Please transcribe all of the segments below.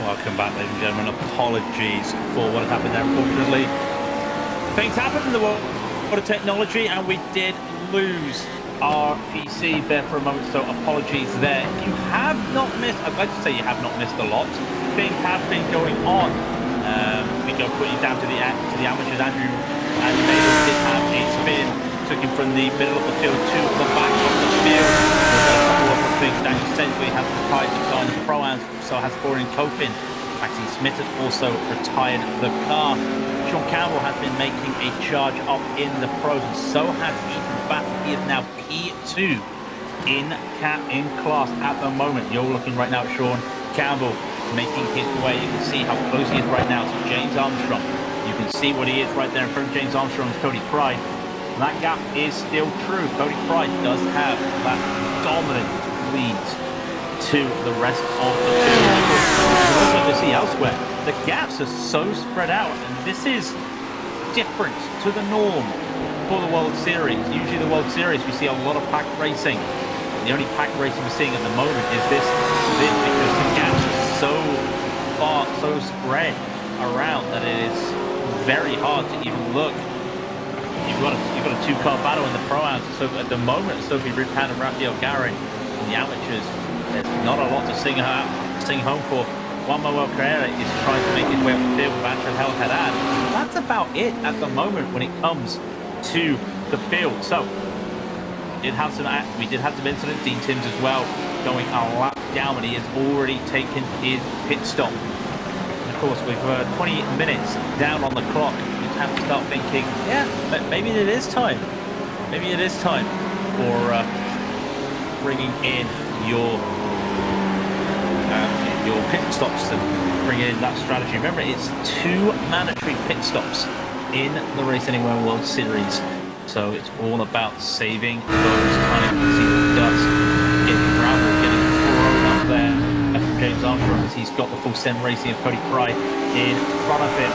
Welcome back, ladies and gentlemen. Apologies for what happened there. Unfortunately, things happen in the world of technology, and we did lose our PC there for a moment, so apologies there. You have not missed, I'd like to say you have not missed a lot. Things have been going on. We go quickly down to the amateurs. Andrew did have a spin, took him from the middle of the field to the back of the field. There's a couple of other things. Daniel essentially has retired the car in the Pro-Am, so has Florian Copin. Maxine Smith has also retired the car. Sean Campbell has been making a charge up in the pros, and so has Ethan Batt. He is now P2 in class at the moment. You're looking right now at Sean Campbell making his way. You can see how close he is right now to James Armstrong. You can see what he is right there in front of James Armstrong and Cody Pride. And that gap is still true. Cody Pride does have that dominant lead to the rest of the field. Also to see elsewhere, the gaps are so spread out, and this is different to the norm for the World Series. Usually the World Series we see a lot of pack racing. The only pack racing we're seeing at the moment is this because the gaps are so far, so spread around that it is very hard to even look. You've got a two-car battle in the Pro-Ams. So at the moment, Sophie Ripan and Rafael Garin in the amateurs, there's not a lot to sing home for. Juan Manuel Carrera is trying to make his way up the field with Angel Haddad. That's about it at the moment when it comes to the field. So we did have some incident. Dean Timms as well going a lap down, and he has already taken his pit stop. And of course, with 20 minutes down on the clock, you have to start thinking, yeah, maybe it is time. Maybe it is time for bringing in your pit stops and bring in that strategy. Remember, it's 2 mandatory pit stops in the Race Anywhere World Series, so it's all about saving those times. See the dust in the gravel getting thrown up there from James Armstrong as he's got the full Sim Racing of Cody Pride in front of him.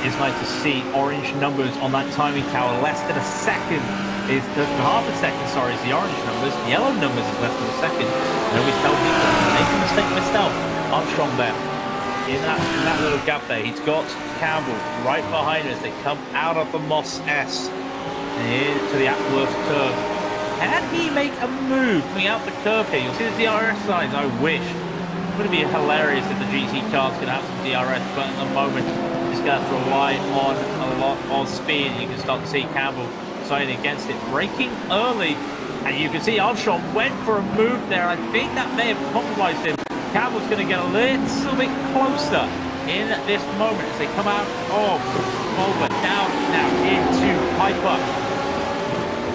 It's nice to see orange numbers on that timing tower. Less than a second is half a second, sorry, is the orange numbers. Yellow numbers is less than a second. I always tell people, make a mistake myself. Armstrong there in that little gap there. He's got Campbell right behind us. They come out of the Moss S into the Atworth curve. Can he make a move coming out the curve here? You'll see the DRS signs. I wish. It would be hilarious if the GT car's going to have some DRS, but at the moment, he's going to have to rely on a lot of speed. You can start to see Campbell deciding against it, braking early, and you can see Armstrong went for a move there. I think that may have compromised him. Campbell's going to get a little bit closer in this moment as they come out of over down now into Piper,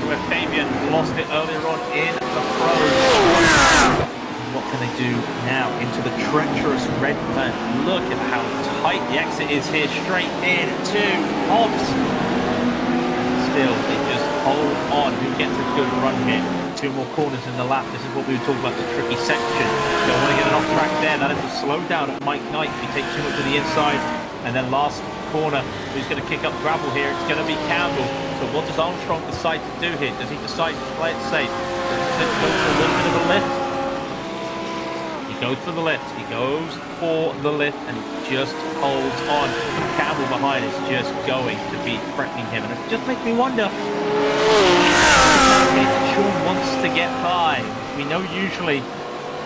where Fabian lost it earlier on in the pros. What can they do now into the treacherous red plan? Look at how tight the exit is here, straight into Hobbs. Still, they just hold on. Who gets a good run here? 2 more corners in the lap. This is what we were talking about, the tricky section. Don't want to get it off track there. That is a slow down at Mike Knight. If you take too much to the inside. And then last corner, who's going to kick up gravel here? It's going to be Campbell. So what does Armstrong decide to do here? Does he decide to play it safe? Does he go for a little bit of a lift? He goes for the lift. He goes for the lift and just holds on. Campbell behind is just going to be threatening him. And it just makes me wonder, Sean wants to get by. We know usually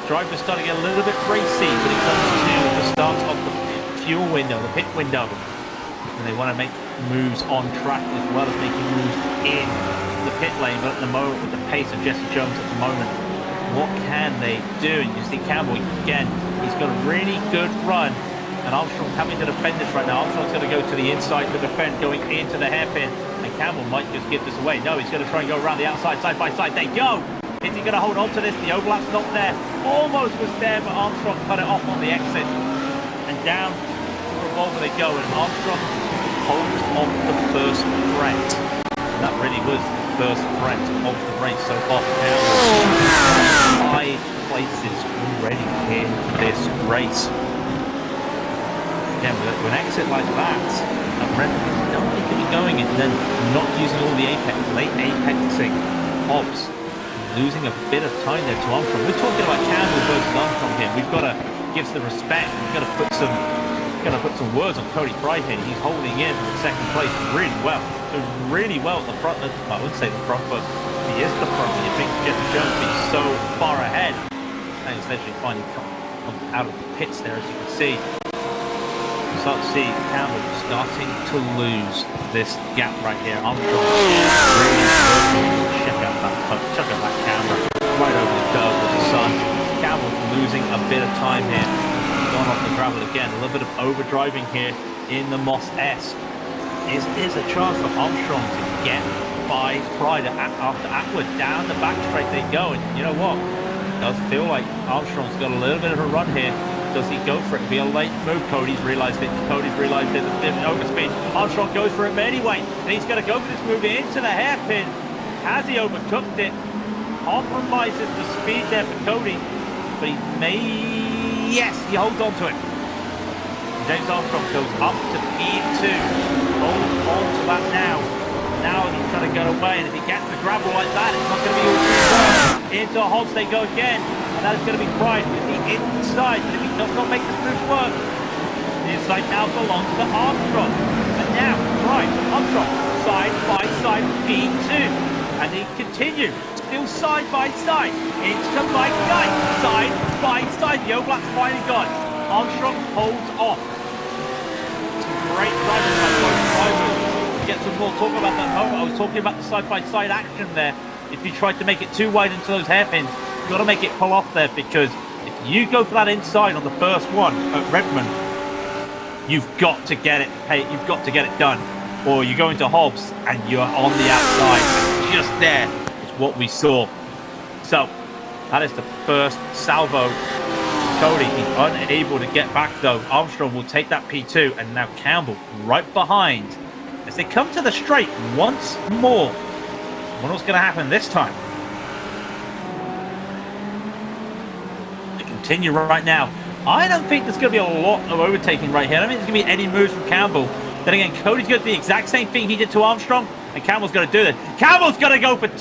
drivers start to get a little bit racy when it comes to the start of the fuel window, the pit window. And they want to make moves on track as well as making moves in the pit lane. But at the moment, with the pace of Jesse Jones at the moment, what can they do? And you see Campbell again, he's got a really good run. And Armstrong's having to defend this right now. Armstrong's going to go to the inside to defend, going into the hairpin. And Campbell might just give this away. No, he's going to try and go around the outside, side by side. They go! Is he going to hold on to this? The overlap's not there. Almost was there, but Armstrong cut it off on the exit. And down to the Revolver they go, and Armstrong holds on the first threat. And that really was the first threat of the race so far. Now, 5 places already in this race. Again, with an exit like that, don't think he'll be going and then not using all the late apexing. Hobbs losing a bit of time there to Armstrong. We're talking about Campbell versus Armstrong here. We've got to give some respect. We've got to put some words on Cody Pride here. He's holding in for second place really well. Doing really well at the front. I wouldn't say the front, but he is the front. You think Jeff Jones be so far ahead, and essentially finally come out of the pits there, as you can see. Start to see Campbell starting to lose this gap right here. Armstrong really check out that camera right over the curve with the sun. Campbell's losing a bit of time here. Gone off the gravel again. A little bit of overdriving here in the Moss S. Is a chance for Armstrong to get by Pride after Atwood. Down the back straight they go, and you know what? It does feel like Armstrong's got a little bit of a run here. Does he go for it? It'll be a late move. Cody's realised it. There's a bit of an overspeed. Armstrong goes for it anyway, and he's going to go for this move into the hairpin. Has he overcooked it? Compromises the speed there for Cody, but he may... Yes, he holds on to it. James Armstrong goes up to P2. Holds on to that now. Now he's trying to get away, and if he gets the gravel like that, it's not going to be all too well. Into Hobbs they go again, and that is going to be Pride with the inside. But if he does not make this move work, the inside now belongs to Armstrong. And now Pride, Armstrong, side by side P2. And they continue, still side by side, into Mike Knight, side by side. The overlap's finally gone. Armstrong holds off. Some great driving by both drivers. Get some more talk about that moment. I was talking about the side-by-side action there. If you tried to make it too wide into those hairpins, you've got to make it pull off there, because if you go for that inside on the first one at Redmond, you've got to get it. Hey, you've got to get it done, or you go into Hobbs and you're on the outside. Just there is what we saw. So that is the first salvo. Cody is unable to get back though. Armstrong will take that P2, and now Campbell right behind. As they come to the straight once more. What's going to happen this time? They continue right now. I don't think there's going to be a lot of overtaking right here. I don't think there's going to be any moves from Campbell. Then again, Cody's going to do the exact same thing he did to Armstrong, and Campbell's going to do it. Campbell's going to go for 2!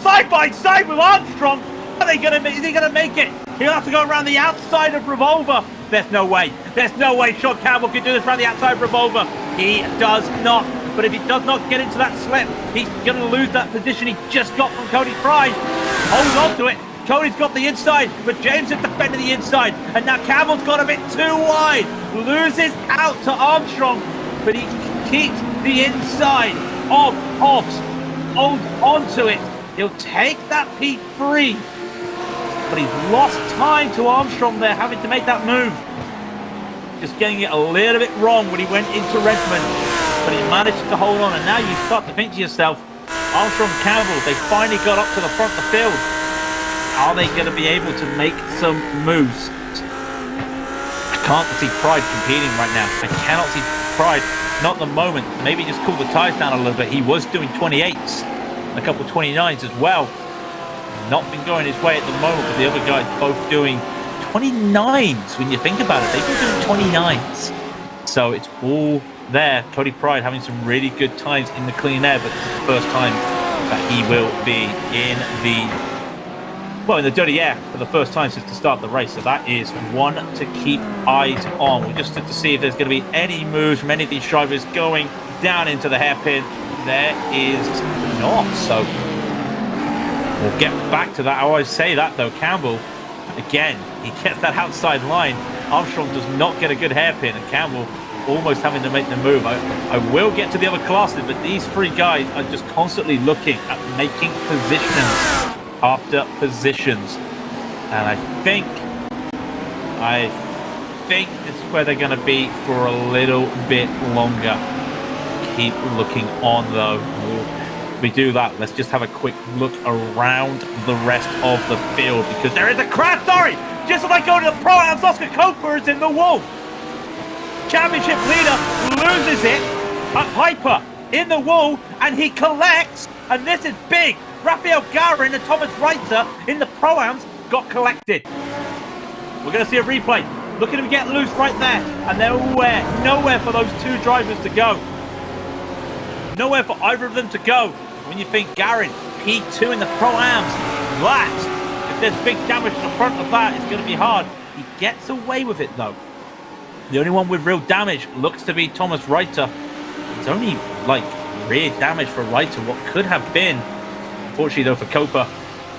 Side by side with Armstrong! Are they going to, is he going to make it? He'll have to go around the outside of Revolver. There's no way. There's no way Sean Campbell can do this around the outside of Revolver. He does not. But if he does not get into that slip, he's going to lose that position he just got from Cody Pride. Holds on to it. Cody's got the inside, but James is defending the inside. And now Campbell's got a bit too wide. Loses out to Armstrong, but he keeps the inside of Hobbs. Holds onto it. He'll take that P3. But he's lost time to Armstrong there, having to make that move. Just getting it a little bit wrong when he went into Redmond. But he managed to hold on, and now you start to think to yourself, Armstrong Campbell, they finally got up to the front of the field. Are they going to be able to make some moves? I can't see Pride competing right now. I cannot see Pride, not at the moment. Maybe just cool the tires down a little bit. He was doing 28s, a couple of 29s as well. Not been going his way at the moment, but the other guys both doing 29s. When you think about it, they've been doing 29s. So it's all there. Cody Pride having some really good times in the clean air, but this is the first time that he will be in the dirty air for the first time since the start of the race. So that is one to keep eyes on. We just have to see if there's going to be any moves from any of these drivers going down into the hairpin. There is not. So we'll get back to that. I always say that though. Campbell, again, he gets that outside line. Armstrong does not get a good hairpin, and Campbell almost having to make the move. I will get to the other classes, but these three guys are just constantly looking at making positions after positions. And I think this is where they're going to be for a little bit longer. Keep looking on though. We do that, let's just have a quick look around the rest of the field, because there is a crash, sorry! Just as I go to the Pro Am, Oscar Coper is in the wall. championship leader loses it at Piper in the wall, and he collects, and this is big. Raphael Garin and Thomas Reitzer in the Pro-Ams got collected. We're going to see a replay. Look at him get loose right there, and nowhere for those two drivers to go. Nowhere for either of them to go. When you think Garin, P2 in the Pro-Ams, that, if there's big damage to the front of that, it's going to be hard. He gets away with it though. The only one with real damage looks to be Thomas Reiter. It's only like rear damage for Reiter, what could have been. Unfortunately though for Copa,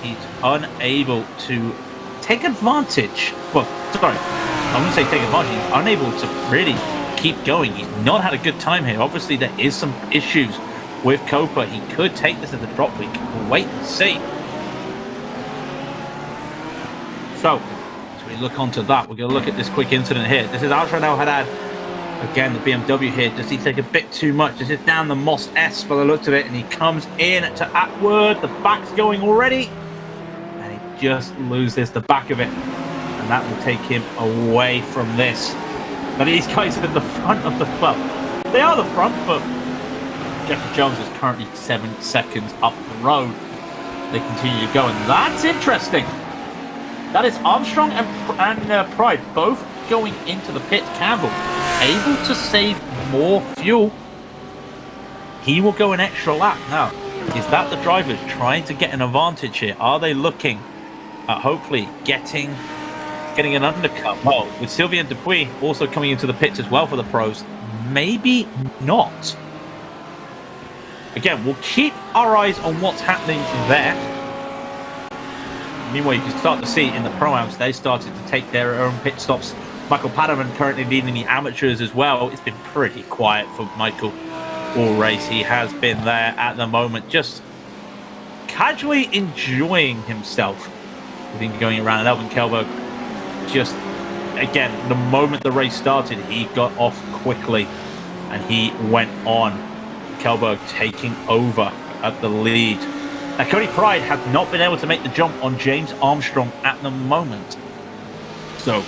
he's unable to take advantage. Well, sorry, I wouldn't say take advantage. He's unable to really keep going. He's not had a good time here. Obviously there is some issues with Copa. He could take this as a drop week. We'll wait and see. So, as we look onto that, we're going to look at this quick incident here. This is Arshad Al Haddad. Again, the BMW here. Does he take a bit too much? This is down the Moss S by the looks of it, and he comes in to Atwood. The back's going already, and he just loses the back of it, and that will take him away from this. Now these guys are at the front of the well, they are the front, but Jeffrey Jones is currently 7 seconds up the road. They continue to go, and that's interesting. That is Armstrong and Pride both going into the pit. Campbell able to save more fuel. He will go an extra lap. Now, is that the drivers trying to get an advantage here? Are they looking at hopefully getting an undercut? Well, with Sylvain Dupuis also coming into the pits as well for the pros, maybe not. Again, we'll keep our eyes on what's happening there. Meanwhile, you can start to see in the Pro-Ams, they started to take their own pit stops. Michael Paterman currently leading the amateurs as well. It's been pretty quiet for Michael all race. He has been there at the moment, just casually enjoying himself. We've been going around, and Elvin Kelberg just, again, the moment the race started, he got off quickly and he went on. Kelberg taking over at the lead. Now, Cody Pride has not been able to make the jump on James Armstrong at the moment. So,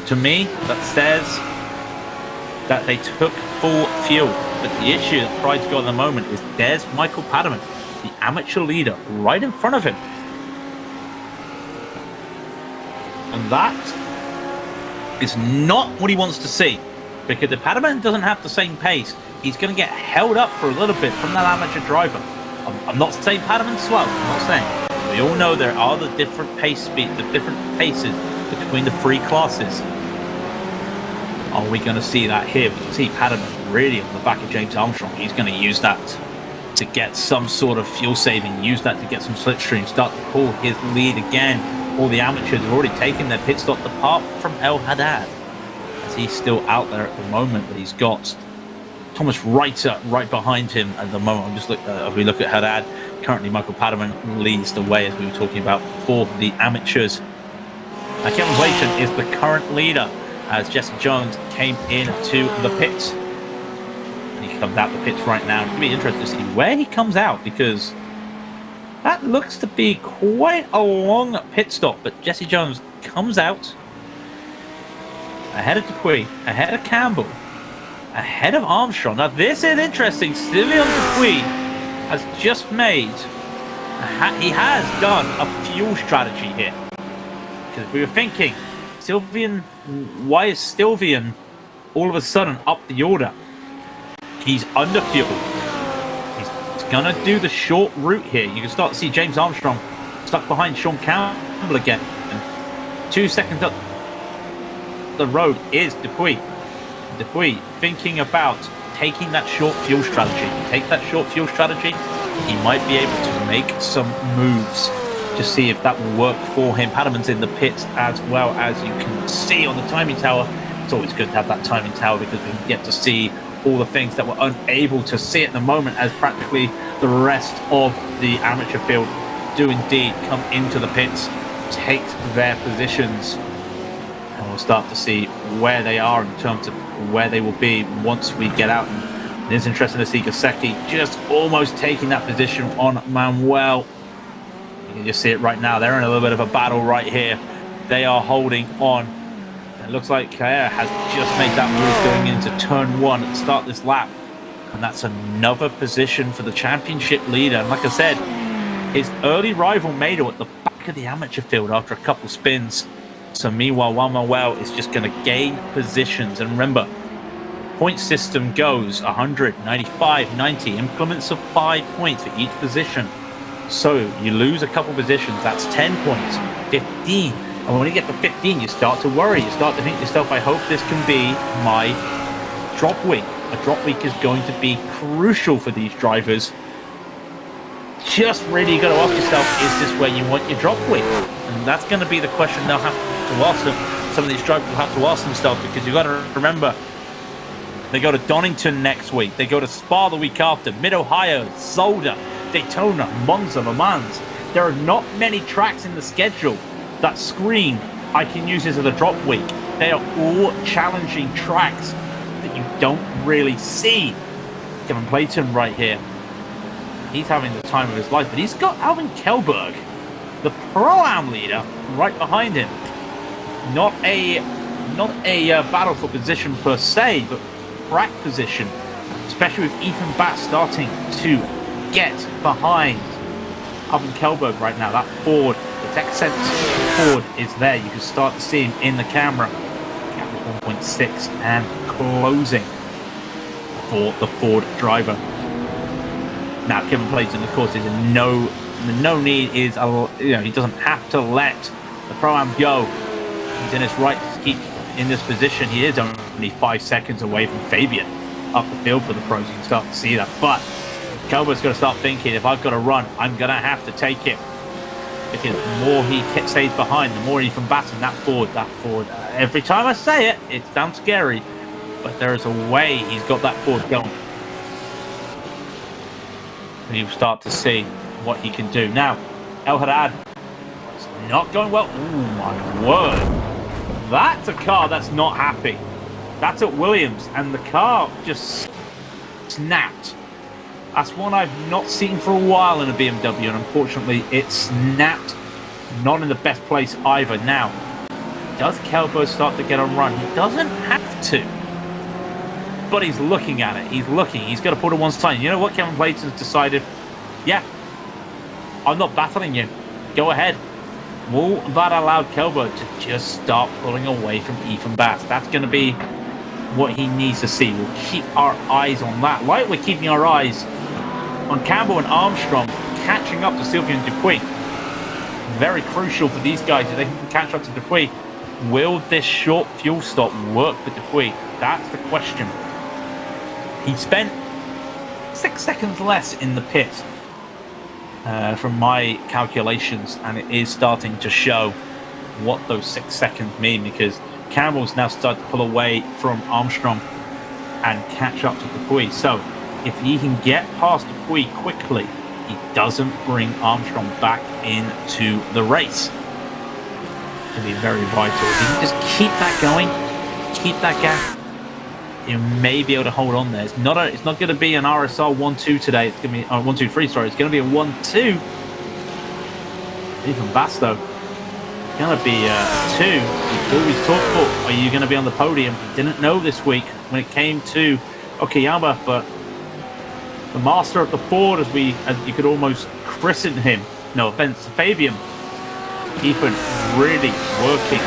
to me, that says that they took full fuel. But the issue that Pride's got at the moment is there's Michael Paterman, the amateur leader, right in front of him. And that is not what he wants to see. Because if Paterman doesn't have the same pace, he's going to get held up for a little bit from that amateur driver. I'm not saying Paterman's slow, I'm not saying. We all know there are the different pace speed, the different paces between the three classes. Are we going to see that here? We can see Paterman really on the back of James Armstrong. He's going to use that to get some sort of fuel saving, use that to get some slipstream, start to pull his lead again. All the amateurs have already taken their pit stop apart from El Haddad, as he's still out there at the moment, but he's got Thomas Reiter right behind him at the moment. I'm just as we look at Haddad, currently Michael Paterman leads the way, as we were talking about, for the amateurs. Now, Kevin Blayton is the current leader as Jesse Jones came into the pits. And he comes out the pits right now. It's going to be interesting to see where he comes out, because that looks to be quite a long pit stop. But Jesse Jones comes out ahead of Dupuis, ahead of Campbell, ahead of Armstrong. Now, this is interesting. Sylvain Dupuis has just made... He has done a fuel strategy here. Because we were thinking, Sylvain, why is Sylvain all of a sudden up the order? He's under fuel. He's going to do the short route here. You can start to see James Armstrong stuck behind Sean Campbell again. And 2 seconds up the road is Dupuis. Dupuis thinking about taking that short fuel strategy. Take that short fuel strategy, he might be able to make some moves to see if that will work for him. Paterman's in the pits as well, as you can see on the timing tower. It's always good to have that timing tower, because we can get to see all the things that we're unable to see at the moment, as practically the rest of the amateur field do indeed come into the pits, take their positions, and we'll start to see where they are in terms of where they will be once we get out. And it's interesting to see Gasecki just almost taking that position on Manuel. You can just see it right now. They're in a little bit of a battle right here. They are holding on. It looks like Kaya has just made that move going into turn 1 at the start of this lap. And that's another position for the championship leader. And like I said, his early rival made it at the back of the amateur field after a couple spins. So meanwhile, Juan Manuel is just going to gain positions. And remember, point system goes 100, 95, 90, increments of 5 points for each position. So you lose a couple positions, that's 10 points, 15. And when you get to 15, you start to worry. You start to think to yourself, I hope this can be my drop week. A drop week is going to be crucial for these drivers. Just really got to ask yourself, is this where you want your drop week? And that's going to be the question they'll have to ask them. Some of these drivers will have to ask themselves, because you've got to remember, they go to Donington next week. They go to Spa the week after, Mid-Ohio, Zolder, Daytona, Monza, Le Mans. There are not many tracks in the schedule that scream, I can use this as a drop week. They are all challenging tracks that you don't really see. Kevin Clayton right here. He's having the time of his life, but he's got Alvin Kelberg, the Pro-Am leader, right behind him. Not a battle for position per se, but track position, especially with Ethan Bass starting to get behind Alvin Kelberg right now. That Ford, the TechSense Ford is there. You can start to see him in the camera. Gap is 1.6 and closing for the Ford driver. Now Kevin Clayton, of course, is in no need, he doesn't have to let the Pro-Am go. He's in his right to keep in this position. He is only 5 seconds away from Fabian up the field for the pros. You can start to see that. But Kelber's going to start thinking, if I've got to run, I'm going to have to take it. Because the more he stays behind, the more he can batten that Ford. Every time I say it, it sounds scary. But there is a way he's got that Ford going. And you'll start to see what he can do. Now, El Haddad, it's not going well. Oh my word. That's a car that's not happy. That's at Williams, and the car just snapped. That's one I've not seen for a while in a BMW, and unfortunately it snapped. Not in the best place either. Now, does Kelbo start to get a run? He doesn't have to, but he's looking at it. He's looking. He's got to put it one side. You know what? Kevin Clayton's decided, yeah, I'm not battling you. Go ahead. Will that allow Kelbo to just start pulling away from Ethan Bass? That's going to be what he needs to see. We'll keep our eyes on that. Like we're keeping our eyes on Campbell and Armstrong catching up to Sylvia and Dupuis. Very crucial for these guys if they can catch up to Dupuis. Will this short fuel stop work for Dupuis? That's the question. He spent 6 seconds less in the pit from my calculations, and it is starting to show what those 6 seconds mean, because Campbell's now started to pull away from Armstrong and catch up to Dupuis. So if he can get past Dupuis quickly, he doesn't bring Armstrong back into the race. It's going to be very vital. If he can just keep that going, keep that gap, you may be able to hold on there. It's not going to be an RSR 1-2 today. It's going to be 1-2-3. Sorry, it's going to be a 1-2. Even Basto, it's going to be a 2. We always talked about, are you going to be on the podium? We didn't know this week when it came to Okayama, but the master of the Ford, as you could almost christen him. No offense to Fabian. Ethan really working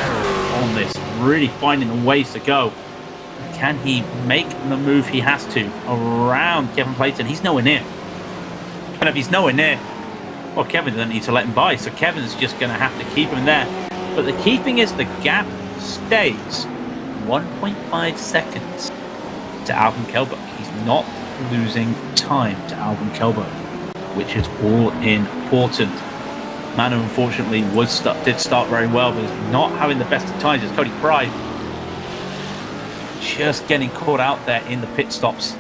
on this, really finding the ways to go. Can he make the move he has to around Kevin Clayton? He's nowhere near. And if he's nowhere near, well, Kevin doesn't need to let him by. So Kevin's just going to have to keep him there. But the key thing is the gap stays 1.5 seconds to Alvin Kelberg. He's not losing time to Alvin Kelberg, which is all important. Manu, unfortunately, did start very well, but is not having the best of times. It's Cody Pride just getting caught out there in the pit stops,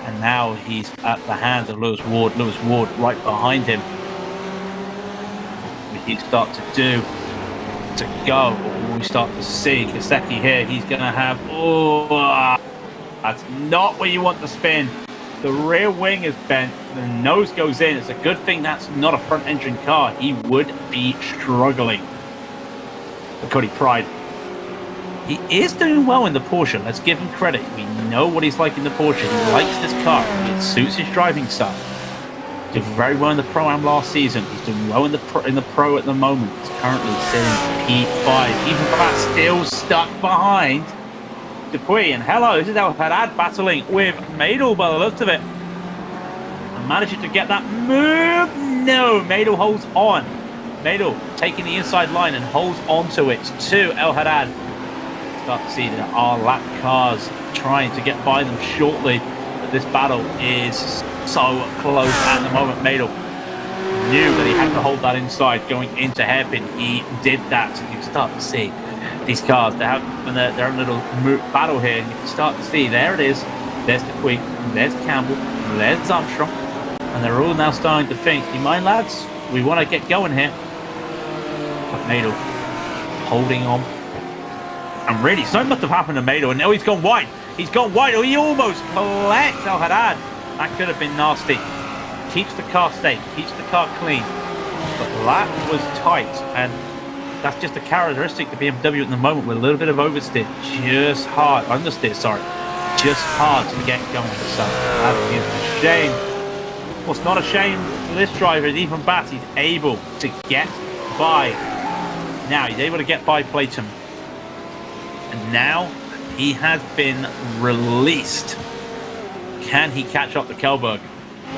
and now he's at the hands of Lewis Ward. Lewis Ward right behind him. What he start to do to go, we start to see Kaseki here. He's going to have, that's not where you want to spin. The rear wing is bent, the nose goes in. It's a good thing that's not a front engine car. He would be struggling. But Cody Pride He is doing well in the Porsche. Let's give him credit. We know what he's like in the Porsche. He likes this car. It suits his driving style. Did very well in the Pro-Am last season. He's doing well in the Pro at the moment. He's currently sitting P5. Even that still stuck behind Dupuy. And hello, this is El Haddad battling with Madel by the looks of it. And managing to get that move. No, Madel holds on. Madel taking the inside line and holds onto it to El Haddad. Start to see there are lap cars trying to get by them shortly, but this battle is so close at the moment. Madel knew that he had to hold that inside going into hairpin. He did that. You can start to see these cars. They're having their little battle here, and you can start to see there it is. There's Dupuy, there's Campbell, there's Armstrong, and they're all now starting to think, "You mind, lads? We want to get going here." But Madel holding on. And really, something must have happened to Madel, and now he's gone wide. He's gone wide. Oh, he almost collects El Haddad. That could have been nasty. Keeps the car safe, keeps the car clean. But that was tight, and that's just a characteristic of BMW at the moment, with a little bit of oversteer. Just hard, understeer, sorry. Just hard to get going. So that is a shame. Well, it's not a shame for this driver. Even Bat, he's able to get by. Now, he's able to get by Platon. And now he has been released. Can he catch up to Kelberg?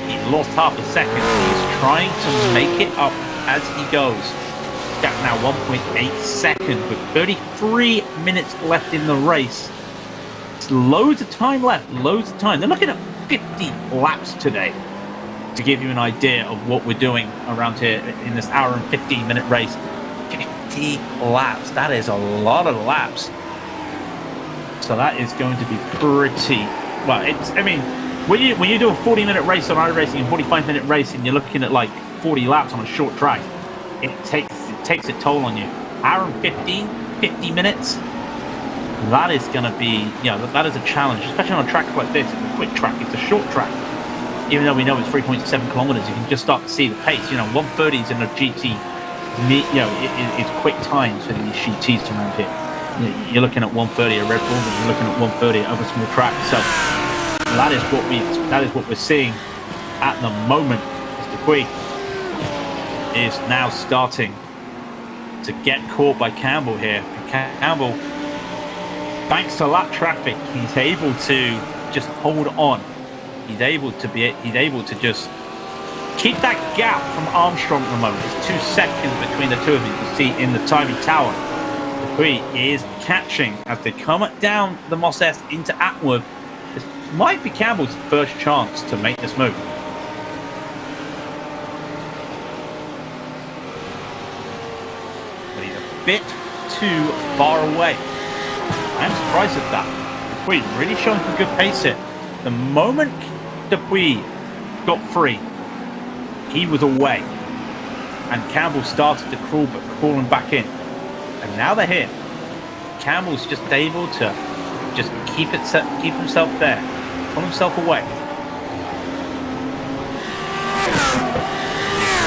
He lost half a second. He's trying to make it up as he goes. Gap now 1.8 seconds with 33 minutes left in the race. It's loads of time left, loads of time. They're looking at 50 laps today, to give you an idea of what we're doing around here in this hour and 15-minute race. 50 laps. That is a lot of laps. So that is going to be pretty well. It's, I mean, when you do a 40-minute race on iRacing and 45-minute racing, you're looking at like 40 laps on a short track. It takes a toll on you. Hour and 50 minutes. That is going to be, you know, that is a challenge, especially on a track like this. It's a quick track. It's a short track. Even though we know it's 3.7 kilometers, you can just start to see the pace. You know, 130s in a GT, you know, it's quick times for these GTs around here. You're looking at 130 at Red Bull, and you're looking at 130 at other small tracks. So that is what we're seeing at the moment. Mr. Puig is now starting to get caught by Campbell here. And Campbell, thanks to lap traffic, he's able to just hold on. He's able to just keep that gap from Armstrong at the moment. It's 2 seconds between the two of them. You can see in the timing tower. Dupuy is catching as they come down the Moss S into Atwood. This might be Campbell's first chance to make this move. But he's a bit too far away. I'm surprised at that. Dupuy really showing some good pace here. The moment Dupuy got free, he was away, and Campbell started to crawl, but crawling back in. And now they're here. Campbell's just able to just keep himself there, pull himself away.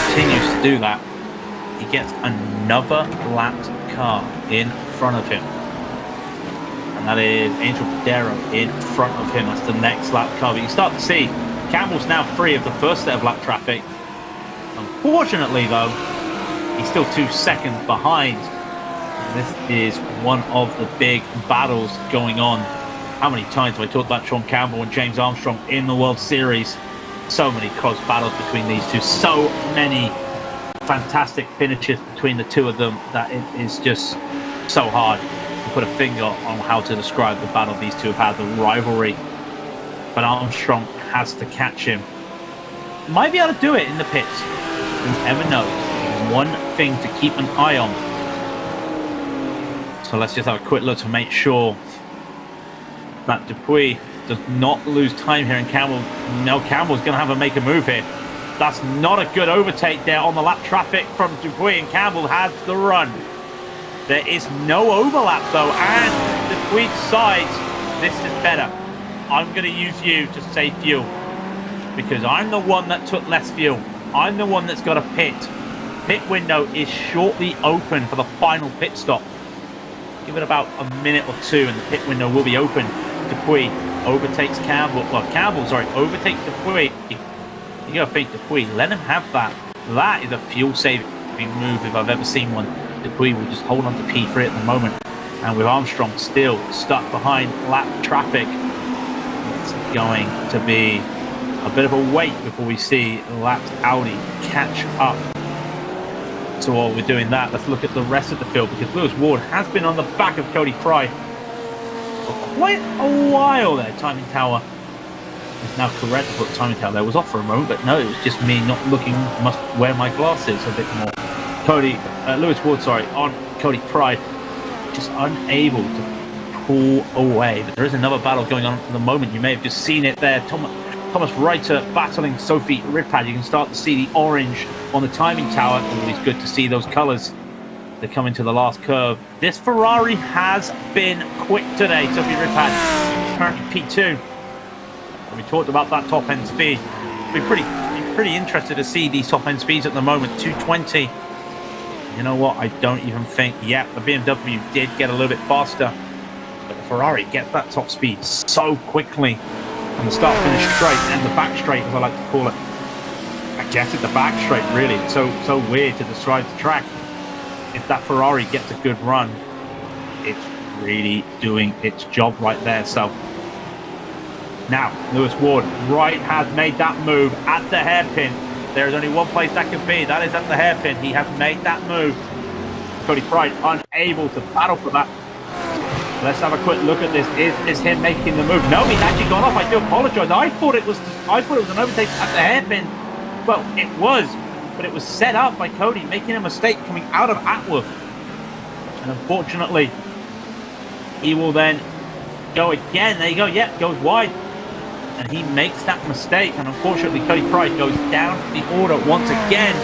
He continues to do that. He gets another lapped car in front of him. And that is Angel Padero in front of him. That's the next lap car. But you start to see Campbell's now free of the first set of lap traffic. Unfortunately, though, he's still 2 seconds behind. And this is one of the big battles going on. How many times have I talked about Sean Campbell and James Armstrong in the World Series? So many close battles between these two. So many fantastic finishes between the two of them that it is just so hard to put a finger on how to describe the battle these two have had, the rivalry. But Armstrong has to catch him. Might be able to do it in the pits. Who ever knows? One thing to keep an eye on. So let's just have a quick look to make sure that Dupuy does not lose time here. And Campbell, no, Campbell's going to have to make a move here. That's not a good overtake there on the lap traffic from Dupuy, and Campbell has the run. There is no overlap though, and Dupuy's sides, this is better. I'm going to use you to save fuel, because I'm the one that took less fuel. I'm the one that's got a pit. Pit window is shortly open for the final pit stop. Give it about a minute or two, and the pit window will be open. Dupuy overtakes Campbell. Well, Campbell, sorry, overtakes Dupuy. You gotta think Dupuy. Let him have that. That is a fuel-saving move if I've ever seen one. Dupuy will just hold on to P3 at the moment, and with Armstrong still stuck behind lap traffic, it's going to be a bit of a wait before we see lapped Audi catch up. So while we're doing that, let's look at the rest of the field, because Lewis Ward has been on the back of Cody Pryde for quite a while there. Timing tower is now correct. I thought timing tower there was off for a moment, but no, it was just me not looking, must wear my glasses a bit more. Lewis Ward, sorry, on Cody Pryde, just unable to pull away. But there is another battle going on at the moment. You may have just seen it there. Thomas Reiter battling Sophie Ripad. You can start to see the orange on the timing tower. Always good to see those colours. They come into the last curve. This Ferrari has been quick today. Sophie Ripad currently P2. And we talked about that top end speed. We're pretty interested to see these top end speeds at the moment. 220. You know what? I don't even think. Yeah, the BMW did get a little bit faster, but the Ferrari gets that top speed so quickly. And the start finish straight and the back straight, as I like to call it. I guess it's the back straight, really. It's so weird to describe the track. If that Ferrari gets a good run, it's really doing its job right there. So now Lewis Ward has made that move at the hairpin. There is only one place that could be. That is at the hairpin. He has made that move. Cody Pryde unable to battle for that. Let's have a quick look at this. Is him making the move? No, he's actually gone off. I do apologise. I thought it was an overtake at the hairpin. Well, it was, but it was set up by Cody, making a mistake coming out of Atworth. And unfortunately, he will then go again. There you go. Yeah, goes wide. And he makes that mistake. And unfortunately, Cody Pryde goes down the order once again.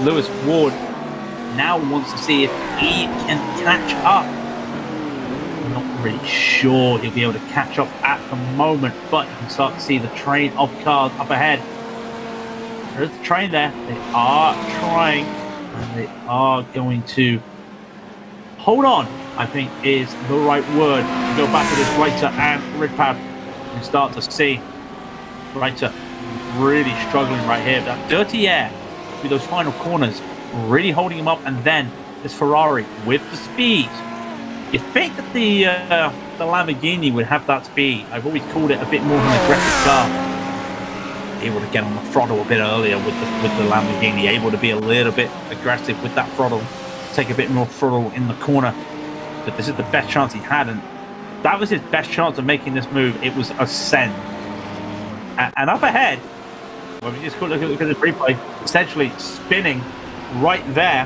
Lewis Ward now wants to see if he can catch up. I'm not really sure he'll be able to catch up at the moment, but you can start to see the train of cars up ahead. There's the train there. They are trying, and they are going to hold on, I think is the right word, to go back to this Reiter and Ripad. And start to see Reiter really struggling right here. That dirty air with those final corners really holding him up, and then this Ferrari with the speed. You think that the Lamborghini would have that speed. I've always called it a bit more of an aggressive car. Able to get on the throttle a bit earlier with the Lamborghini, able to be a little bit aggressive with that throttle, take a bit more throttle in the corner. But this is the best chance he had, and that was his best chance of making this move. It was ascend. And up ahead, when we just look at the replay, essentially spinning right there.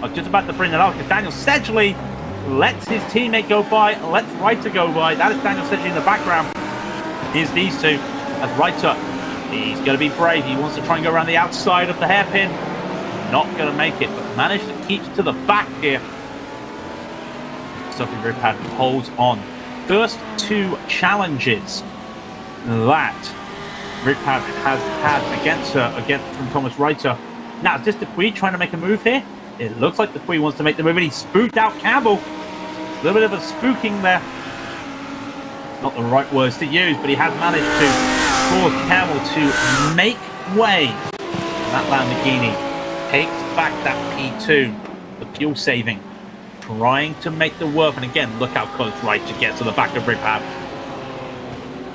I'm just about to bring it up because Daniel Sedgley lets his teammate go by, lets Reiter go by. That is Daniel Sedgley in the background. Here's these two. As Reiter, he's going to be brave. He wants to try and go around the outside of the hairpin. Not going to make it, but managed to keep to the back here. Sophie Ripad holds on. First two challenges that Ripad has had against her, from Thomas Reiter. Now, is this Dupuy trying to make a move here? It looks like Dupuy wants to make the move, and he spooked out Campbell. A little bit of a spooking there. Not the right words to use, but he has managed to cause Campbell to make way. And that Lamborghini takes back that P2, the fuel saving, trying to make the work. And again, look how close Reiter gets to the back of Ripad.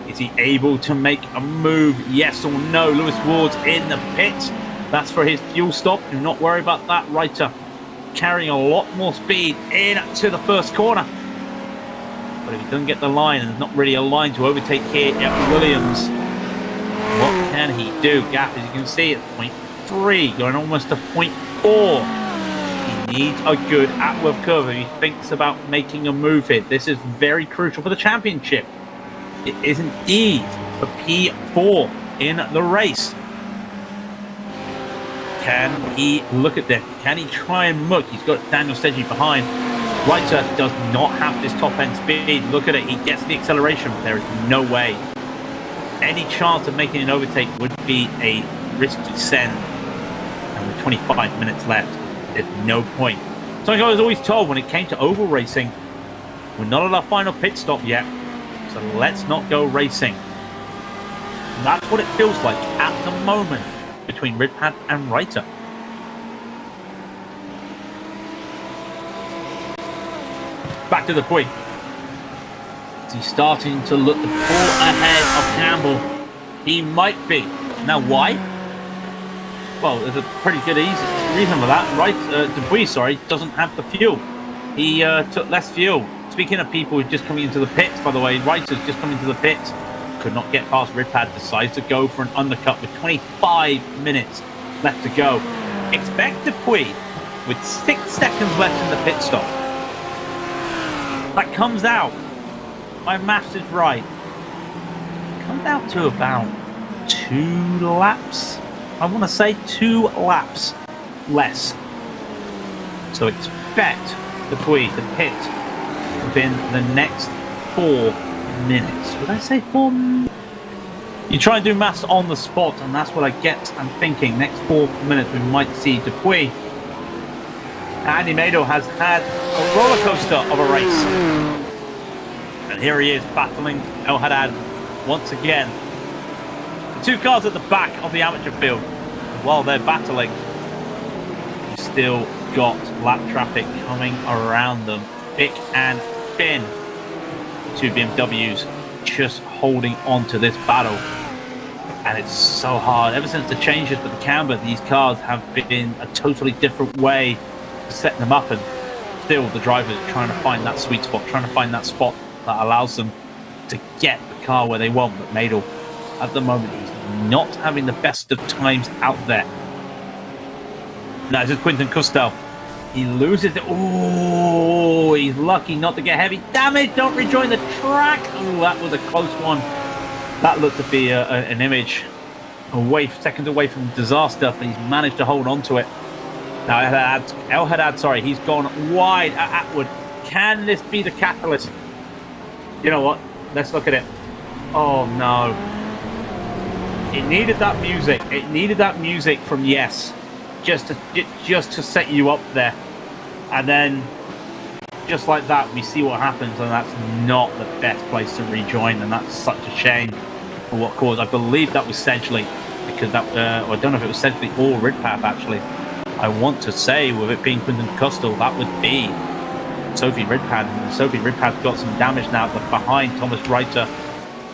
Is he able to make a move? Yes or no? Lewis Ward's in the pit. That's for his fuel stop. Do not worry about that. Reiter carrying a lot more speed into the first corner. But if he doesn't get the line, and there's not really a line to overtake here at Williams, what can he do? Gap, as you can see, at 0.3, going almost to 0.4. He needs a good Atworth curve if he thinks about making a move here. This is very crucial for the championship. It is indeed for P4 in the race. Can he look at that? Can he try and muck? He's got Daniel Sedgley behind. Reiter does not have this top end speed. Look at it. He gets the acceleration. There is no way. Any chance of making an overtake would be a risky send. And with 25 minutes left, there's no point. Something I was always told when it came to oval racing, We're not at our final pit stop yet, so let's not go racing. And that's what it feels like at the moment between Ridpad and Reiter. Back to the point. He's starting to look the pull ahead of Campbell. He might be. Now, why? Well, there's a pretty good reason for that. Dupuis, doesn't have the fuel. He took less fuel. Speaking of people who are just coming into the pits, by the way, Reiter's just coming into the pits. Could not get past Ridpad. Decides to go for an undercut with 25 minutes left to go. Expect Dupuis with 6 seconds left in the pit stop. That comes out, my maths is right, comes out to about 2 laps. I want to say 2 laps less. So expect Dupuis to pit within the next 4 minutes. Would I say 4 minutes? You try and do maths on the spot, and that's what I get. I'm thinking next 4 minutes we might see Dupuis. Andy Mado has had a roller coaster of a race. And here he is battling El Haddad once again. The 2 cars at the back of the amateur field. While they're battling, you've still got lap traffic coming around them, thick and thin. 2 BMWs just holding on to this battle. And it's so hard. Ever since the changes with the camber, these cars have been a totally different way to set them up, and still the drivers are trying to find that sweet spot, trying to find that spot that allows them to get the car where they want. But Madel, at the moment, he's not having the best of times out there. Now this is Quinton Custel. He loses it. Oh, he's lucky not to get heavy damage. Don't rejoin the track. Oh, that was a close one. That looked to be an image seconds away from disaster, but he's managed to hold on to it. Now El Haddad, he's gone wide at Atwood. Can this be the catalyst? You know what? Let's look at it. Oh no. It needed that music. It needed that music from Yes. Just to set you up there. And then just like that we see what happens, and that's not the best place to rejoin, and that's such a shame for what caused. I believe that was essentially because that I don't know if it was essentially all Ridpath actually. I want to say, with it being Quinton Custel, that would be Sophie Ridpad. And Sophie Ridpad got some damage now behind Thomas Reiter,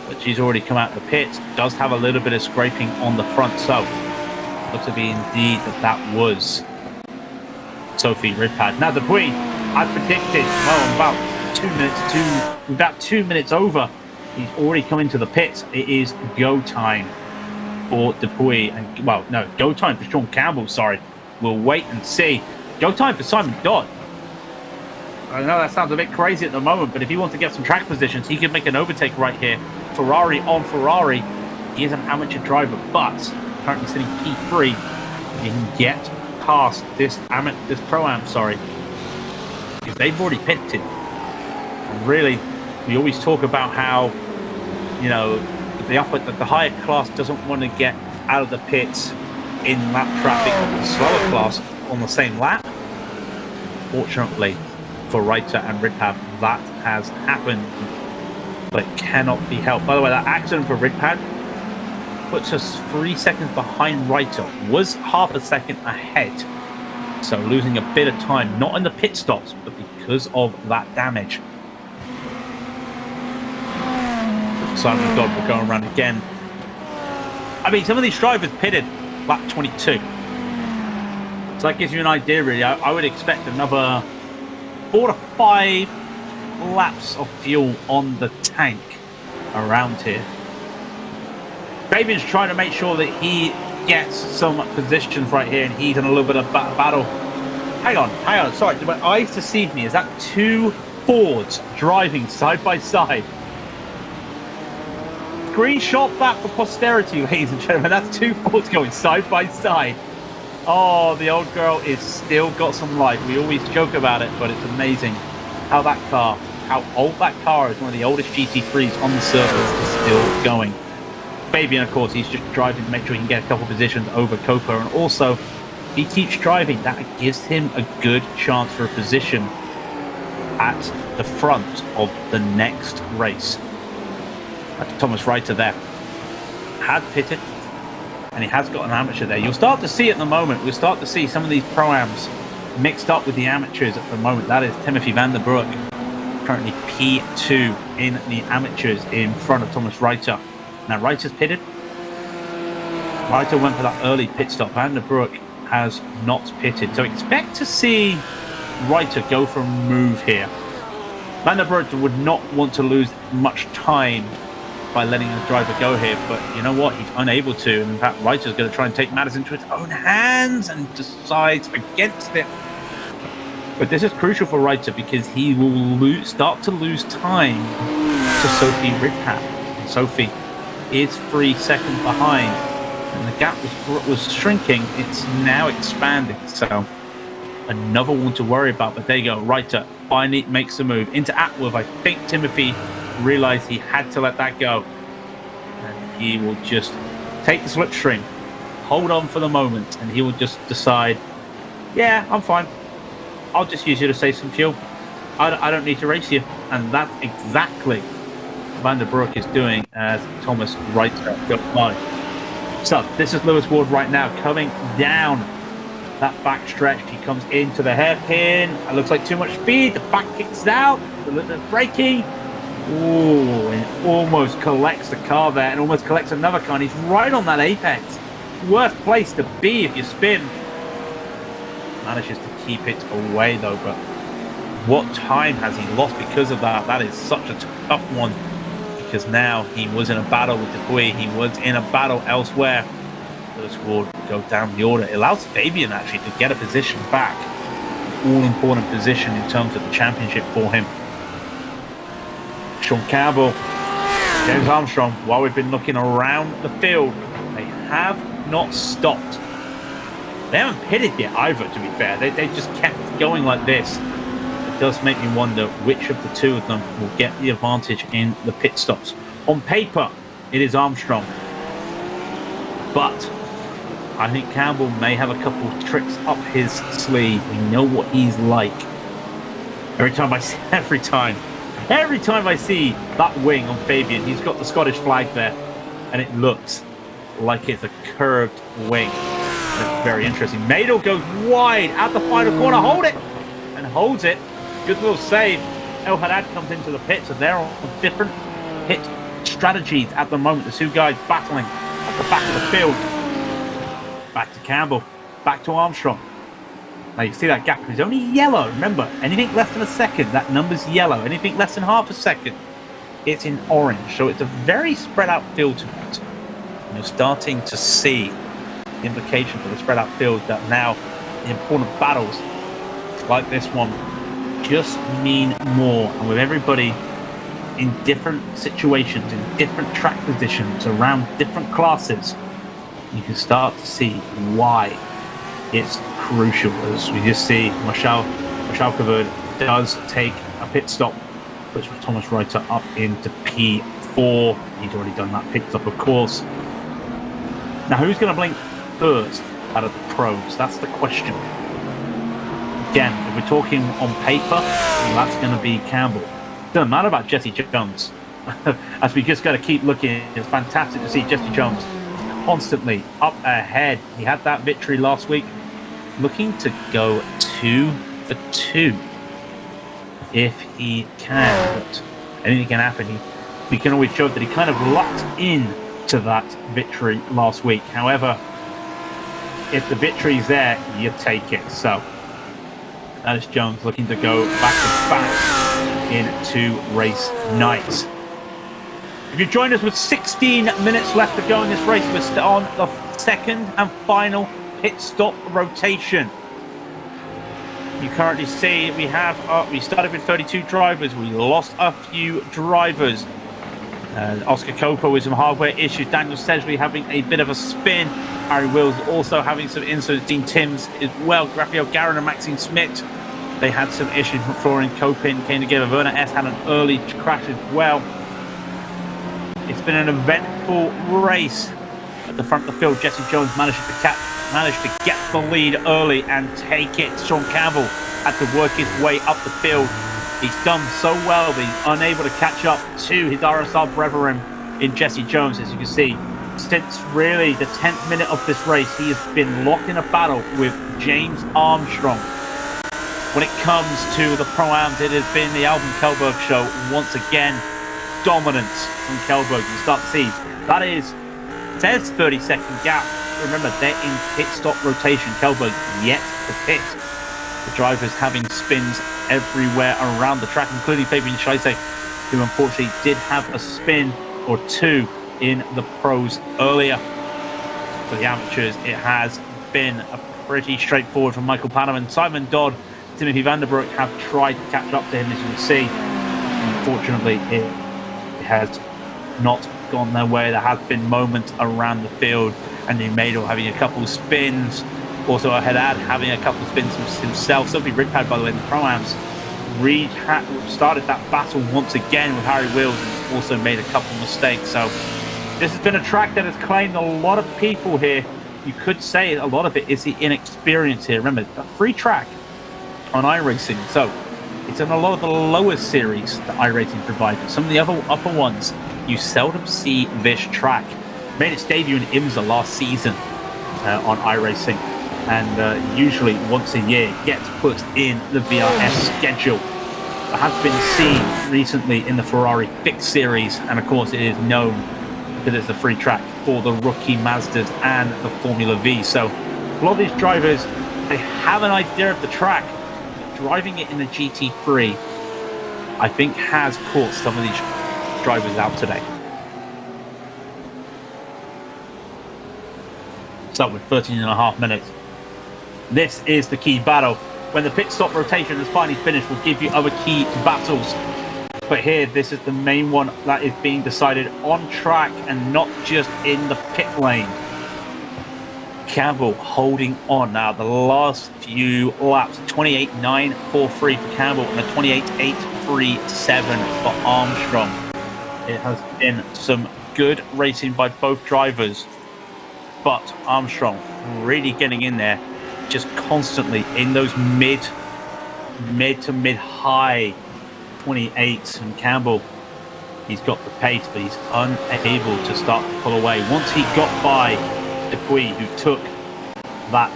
but she's already come out of the pit. Does have a little bit of scraping on the front, so looks to be indeed that was Sophie Ridpad. Now Dupuis, I predicted, about 2 minutes over, he's already come into the pits. It is go time for Dupuis, and go time for Sean Campbell, We'll wait and see. Go time for Simon Dodd. I know that sounds a bit crazy at the moment, but if he wants to get some track positions, he could make an overtake right here. Ferrari on Ferrari. He is an amateur driver, but currently sitting P3. He can get past this Pro-Am, because they've already pitted. And really, we always talk about how, the higher class doesn't want to get out of the pits in lap traffic of the slower class on the same lap. Fortunately for Reiter and Ridpad, that has happened, but it cannot be helped. By the way, that accident for Ridpad puts us 3 seconds behind Reiter, was half a second ahead, so losing a bit of time, not in the pit stops, but because of that damage. Simon Dodd will go around again. I mean, some of these drivers pitted lap 22. So that gives you an idea, really. I would expect another 4 to 5 laps of fuel on the tank around here. Fabian's trying to make sure that he gets some positions right here, and he's in a little bit of battle. Hang on. Sorry, my eyes deceived me. Is that 2 Fords driving side by side? Screenshot that for posterity, ladies and gentlemen. That's 2 Fords going side by side. Oh, the old girl is still got some life. We always joke about it, but it's amazing how old that car is. One of the oldest GT3s on the surface is still going. Fabian, of course, he's just driving to make sure he can get a couple positions over Copa, and also he keeps driving. That gives him a good chance for a position at the front of the next race. That's Thomas Reiter there. Had pitted, and he has got an amateur there. You'll start to see at the moment, we'll start to see some of these pro-ams mixed up with the amateurs at the moment. That is Timothy van der Broek, currently P2 in the amateurs in front of Thomas Reiter. Now Reiter's pitted. Reiter went for that early pit stop. Van der Broek has not pitted. So expect to see Reiter go for a move here. Van der Broek would not want to lose much time by letting the driver go here, but you know what? He's unable to. And in fact, Reiter's going to try and take matters into his own hands and decides against it. But this is crucial for Reiter because he will start to lose time to Sophie Ridpath. And Sophie is 3 seconds behind, and the gap was shrinking. It's now expanding. So another one to worry about. But there you go. Reiter finally makes the move into Atworth. I think Timothy realized he had to let that go, and he will just take the slipstream, hold on for the moment, and he will just decide, yeah, I'm fine, I'll just use you to save some fuel. I don't need to race you. And that's exactly what Van der Broek is doing as Thomas Reiter goes by. So this is Lewis Ward right now coming down that back stretch. He comes into the hairpin. It looks like too much speed. The back kicks out. A little bit of braking. Ooh, and almost collects the car there, and almost collects another car, and he's right on that apex. Worst place to be if you spin. Manages to keep it away though, but what time has he lost because of that? That is such a tough one, because now he was in a battle with Dupuy. He was in a battle elsewhere. Lewis Ward will go down the order. It allows Fabian actually to get a position back. All-important position in terms of the championship for him. Sean Campbell, James Armstrong, while we've been looking around the field, they have not stopped. They haven't pitted yet either, to be fair. They just kept going like this. It does make me wonder which of the two of them will get the advantage in the pit stops. On paper, it is Armstrong. But I think Campbell may have a couple of tricks up his sleeve. We know what he's like. Every time I see that wing on Fabian, he's got the Scottish flag there, and it looks like it's a curved wing. That's very interesting. Madel goes wide at the final corner. Hold it! And holds it. Good little save. El Haddad comes into the pits, and they're on different pit strategies at the moment. The two guys battling at the back of the field. Back to Campbell. Back to Armstrong. Now you see that gap is only yellow. Remember, anything less than a second, that number's yellow. Anything less than half a second, it's in orange. So it's a very spread out field tonight. And you're starting to see the implication for the spread out field that now the important battles like this one just mean more. And with everybody in different situations, in different track positions, around different classes, you can start to see why it's crucial. As we just see, Marshall Caverd does take a pit stop, puts Thomas Reiter up into P4. He's already done that pit stop, of course. Now, who's going to blink first out of the pros? That's the question. Again, if we're talking on paper, that's going to be Campbell. Doesn't matter about Jesse Jones. As we just got to keep looking, it's fantastic to see Jesse Jones constantly up ahead. He had that victory last week. Looking to go 2 for 2 if he can, but anything can happen. We can always show that he kind of locked in to that victory last week. However, if the victory's there, you take it. So that is Jones looking to go back to back into race night. If you join us with 16 minutes left to go in this race, we're still on the second and final pit stop rotation. You currently see we started with 32 drivers. We lost a few drivers. Oscar Copa with some hardware issues. Daniel Sedgley having a bit of a spin. Harry Wills also having some incidents. Dean Timms as well. Raphael Garron and Maxine Smith, they had some issues. McFlooring, Copin came together. Werner S had an early crash as well. It's been an eventful race. At the front of the field, Jesse Jones managed to get the lead early and take it. Sean Campbell had to work his way up the field. He's done so well that he's unable to catch up to his RSR brethren in Jesse Jones, as you can see. Since really the 10th minute of this race, he has been locked in a battle with James Armstrong. When it comes to the Pro-Ams, it has been the Alban Kelberg show once again. Dominance from Kelberg. You start to see that is, it says 30-second gap. Remember, they're in pit stop rotation. Kelberg yet to pit. The drivers having spins everywhere around the track, including Fabian Scheisse, who unfortunately did have a spin or two in the pros earlier. For the amateurs, it has been a pretty straightforward from Michael Pannerman. Simon Dodd, Timothy Vanderbroek have tried to catch up to him, as you can see. Unfortunately, it has not gone their way. There have been moments around the field, and Madel having a couple of spins. Also, Haddad having a couple of spins himself. Sophie Rigpad, by the way, in the Pro-Ams, started that battle once again with Harry Wills and also made a couple of mistakes. So this has been a track that has claimed a lot of people here. You could say a lot of it is the inexperience here. Remember, it's a free track on iRacing, so it's in a lot of the lower series that iRacing provides. Some of the other upper ones, you seldom see this track. Made its debut in IMSA last season on iRacing, and usually once a year gets put in the VRS schedule. It has been seen recently in the Ferrari Fixed Series, and of course it is known because it's a free track for the rookie Mazdas and the Formula V. So a lot of these drivers, they have an idea of the track. Driving it in the GT3, I think, has caught some of these drivers out today. So with 13.5 minutes, this is the key battle. When the pit stop rotation is finally finished, we'll give you other key battles. But here, this is the main one that is being decided on track and not just in the pit lane. Campbell holding on now. The last few laps, 28.943 for Campbell and a 28.837 for Armstrong. It has been some good racing by both drivers, but Armstrong really getting in there, just constantly in those mid to mid high 28s. And Campbell, he's got the pace, but he's unable to start to pull away. Once he got by Dupuis, who took that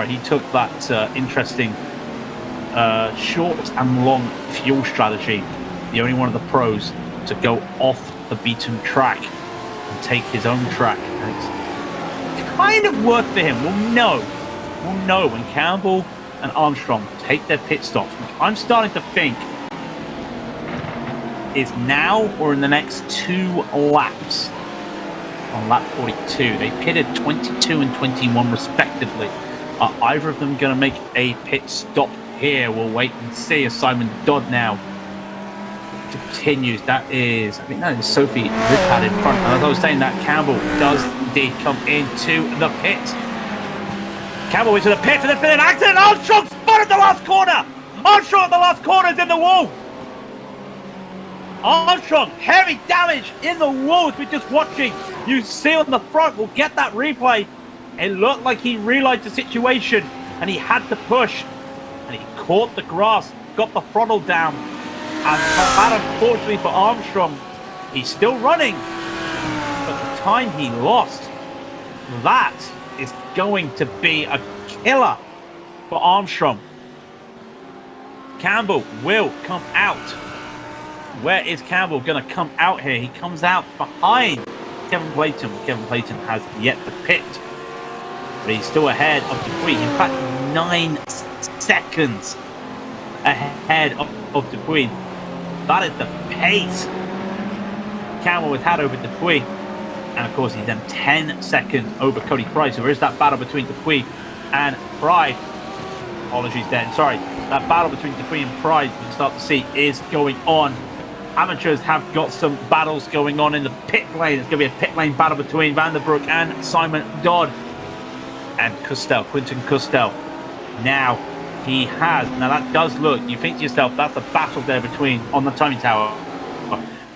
he took that interesting short and long fuel strategy, the only one of the pros to go off the beaten track and take his own track. And it's kind of worked for him. We'll know when Campbell and Armstrong take their pit stops, which I'm starting to think is now or in the next 2 laps. On lap 42, they pitted 22 and 21 respectively. Are either of them going to make a pit stop here? We'll wait and see. As Simon Dodd now continues. That is Sophie Ripad in front. And as I was saying, that Campbell does indeed come into the pit. Campbell into the pit, and there's been an accident. Armstrong spotted the last corner. Armstrong at the last corner is in the wall. Armstrong, heavy damage in the wall. We're just watching. You see on the front, we'll get that replay. It looked like he realized the situation and he had to push. And he caught the grass, got the throttle down. And that, unfortunately for Armstrong, he's still running. But the time he lost, that is going to be a killer for Armstrong. Campbell will come out. Where is Campbell going to come out here? He comes out behind Kevin Clayton. Kevin Clayton has yet to pit, but he's still ahead of Dupuis. In fact, 9 seconds ahead of Dupuis. That is the pace Campbell has had over Dupuis. And of course, he's then 10 seconds over Cody Price. So there is that battle between Dupuis and Pride. Apologies then. Sorry. That battle between Dupuis and Pride, you can start to see, is going on. Amateurs have got some battles going on in the pit lane. It's going to be a pit lane battle between Vanderbroek and Simon Dodd. And Quinton Custell. Now, he has. Now, that does look, you think to yourself, that's a battle there on the timing tower,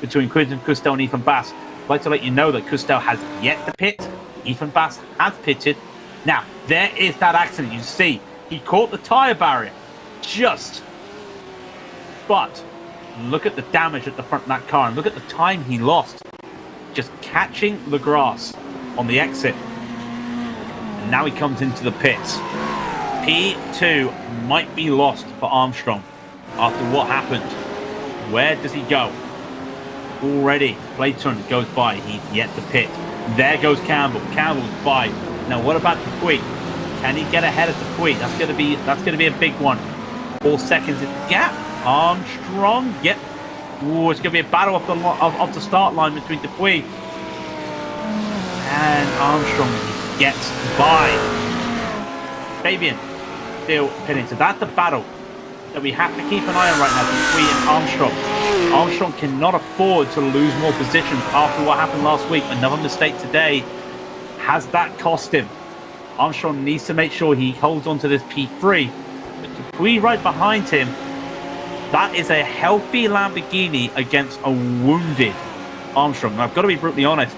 between Quinton Custell and Ethan Bass. I'd like to let you know that Custell has yet to pit. Ethan Bass has pitted. Now, there is that accident. You see, he caught the tyre barrier just But look at the damage at the front of that car, and look at the time he lost just catching the grass on the exit. And now he comes into the pits. P2 might be lost for Armstrong after what happened. Where does he go? Already, Clayton goes by. He's yet to pit. There goes Campbell. Campbell's by. Now, what about Dupuy? Can he get ahead of Dupuy? That's gonna be a big one. 4 seconds in the gap. Armstrong. Yep. Ooh, it's gonna be a battle off the start line between Dupuy and Armstrong. He gets by. Fabian still pitting. So that's the battle that we have to keep an eye on right now. Dupuy and Armstrong. Armstrong cannot afford to lose more positions after what happened last week. Another mistake today. Has that cost him? Armstrong needs to make sure he holds on to this P3. But Dupuy right behind him. That is a healthy Lamborghini against a wounded Armstrong. And I've got to be brutally honest.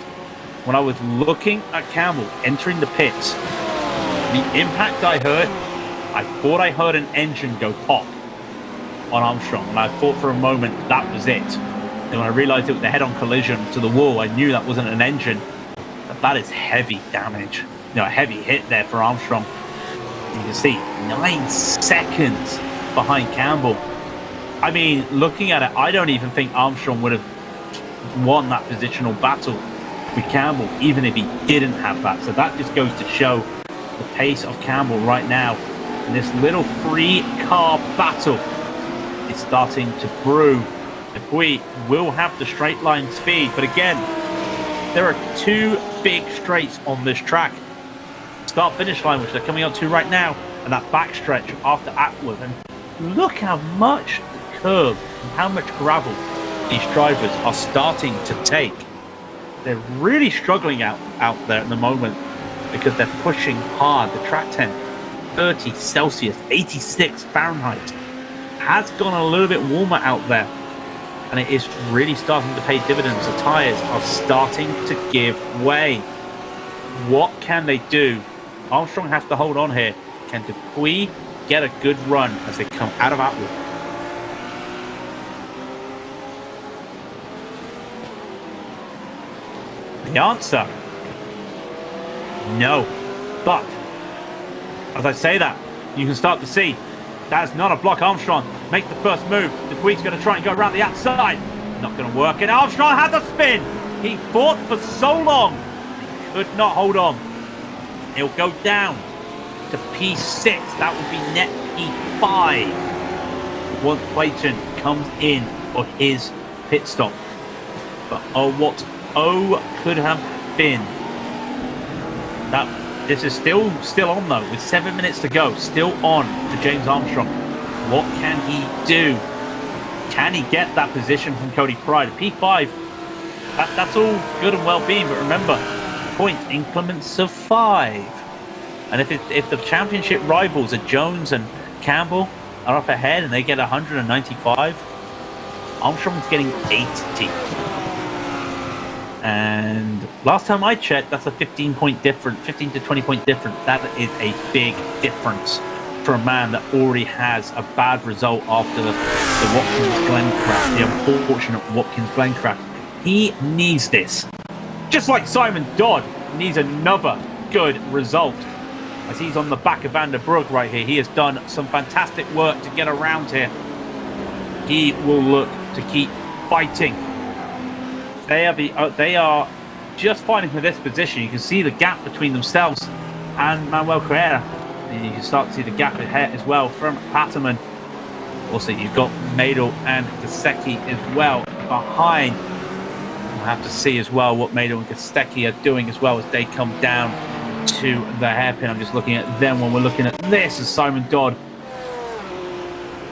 When I was looking at Campbell entering the pits, the impact I heard, I thought I heard an engine go pop on Armstrong. And I thought for a moment that was it. And when I realized it was a head-on collision to the wall, I knew that wasn't an engine. But that is heavy damage. A heavy hit there for Armstrong. You can see 9 seconds behind Campbell. I mean, looking at it, I don't even think Armstrong would have won that positional battle with Campbell, even if he didn't have that. So that just goes to show the pace of Campbell right now. And this little 3-car battle is starting to brew. Dupuy will have the straight line speed, but again, there are 2 big straights on this track. Start-finish line, which they're coming up to right now, and that backstretch after Atwood. And look how much curb and how much gravel these drivers are starting to take. They're really struggling out there at the moment because they're pushing hard. The track temp, 30 Celsius, 86 Fahrenheit, has gone a little bit warmer out there, and it is really starting to pay dividends. The tires are starting to give way. What can they do? Armstrong has to hold on here. Can Dupuy get a good run as they come out of Atwood? The answer, no. But as I say that, you can start to see that is not a block. Armstrong make the first move. Dupuy's going to try and go around the outside. Not going to work. And Armstrong had the spin. He fought for so long. He could not hold on. He'll go down to P6. That would be net P5 once Clayton comes in for his pit stop. But oh, what could have been. This is still on though, with 7 minutes to go. Still on to James Armstrong. What can he do? Can he get that position from Cody Pride? P5. That's all good and well being, but remember, point increments of 5. And if the championship rivals are Jones and Campbell are up ahead and they get 195, Armstrong's getting 80. And last time I checked, that's a 15 to 20 point difference. That is a big difference for a man that already has a bad result after the Watkins Glen crash, the unfortunate Watkins Glen crash. He needs this. Just like Simon Dodd needs another good result. As he's on the back of Van der Broek right here. He has done some fantastic work to get around here. He will look to keep fighting. They are just fighting for this position. You can see the gap between themselves and Manuel Carrera. And you can start to see the gap ahead as well from Patterman. Also, you've got Madel and Kostecki as well behind. We'll have to see as well what Madel and Kostecki are doing as well as they come down to the hairpin. I'm just looking at them when we're looking at this, as Simon Dodd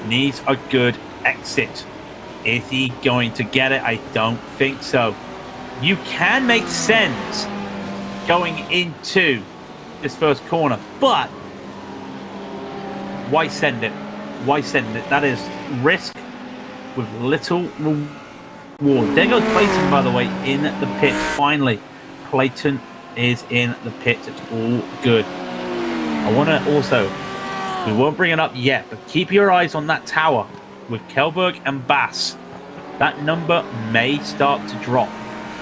needs a good exit. Is he going to get it? I don't think so. You can make sense going into this first corner, but why send it? Why send it? That is risk with little reward. There goes Clayton, by the way, in the pit. Finally, Clayton is in the pit. It's all good. I want to also, we won't bring it up yet, but keep your eyes on that tower with Kelberg and Bass, that number may start to drop.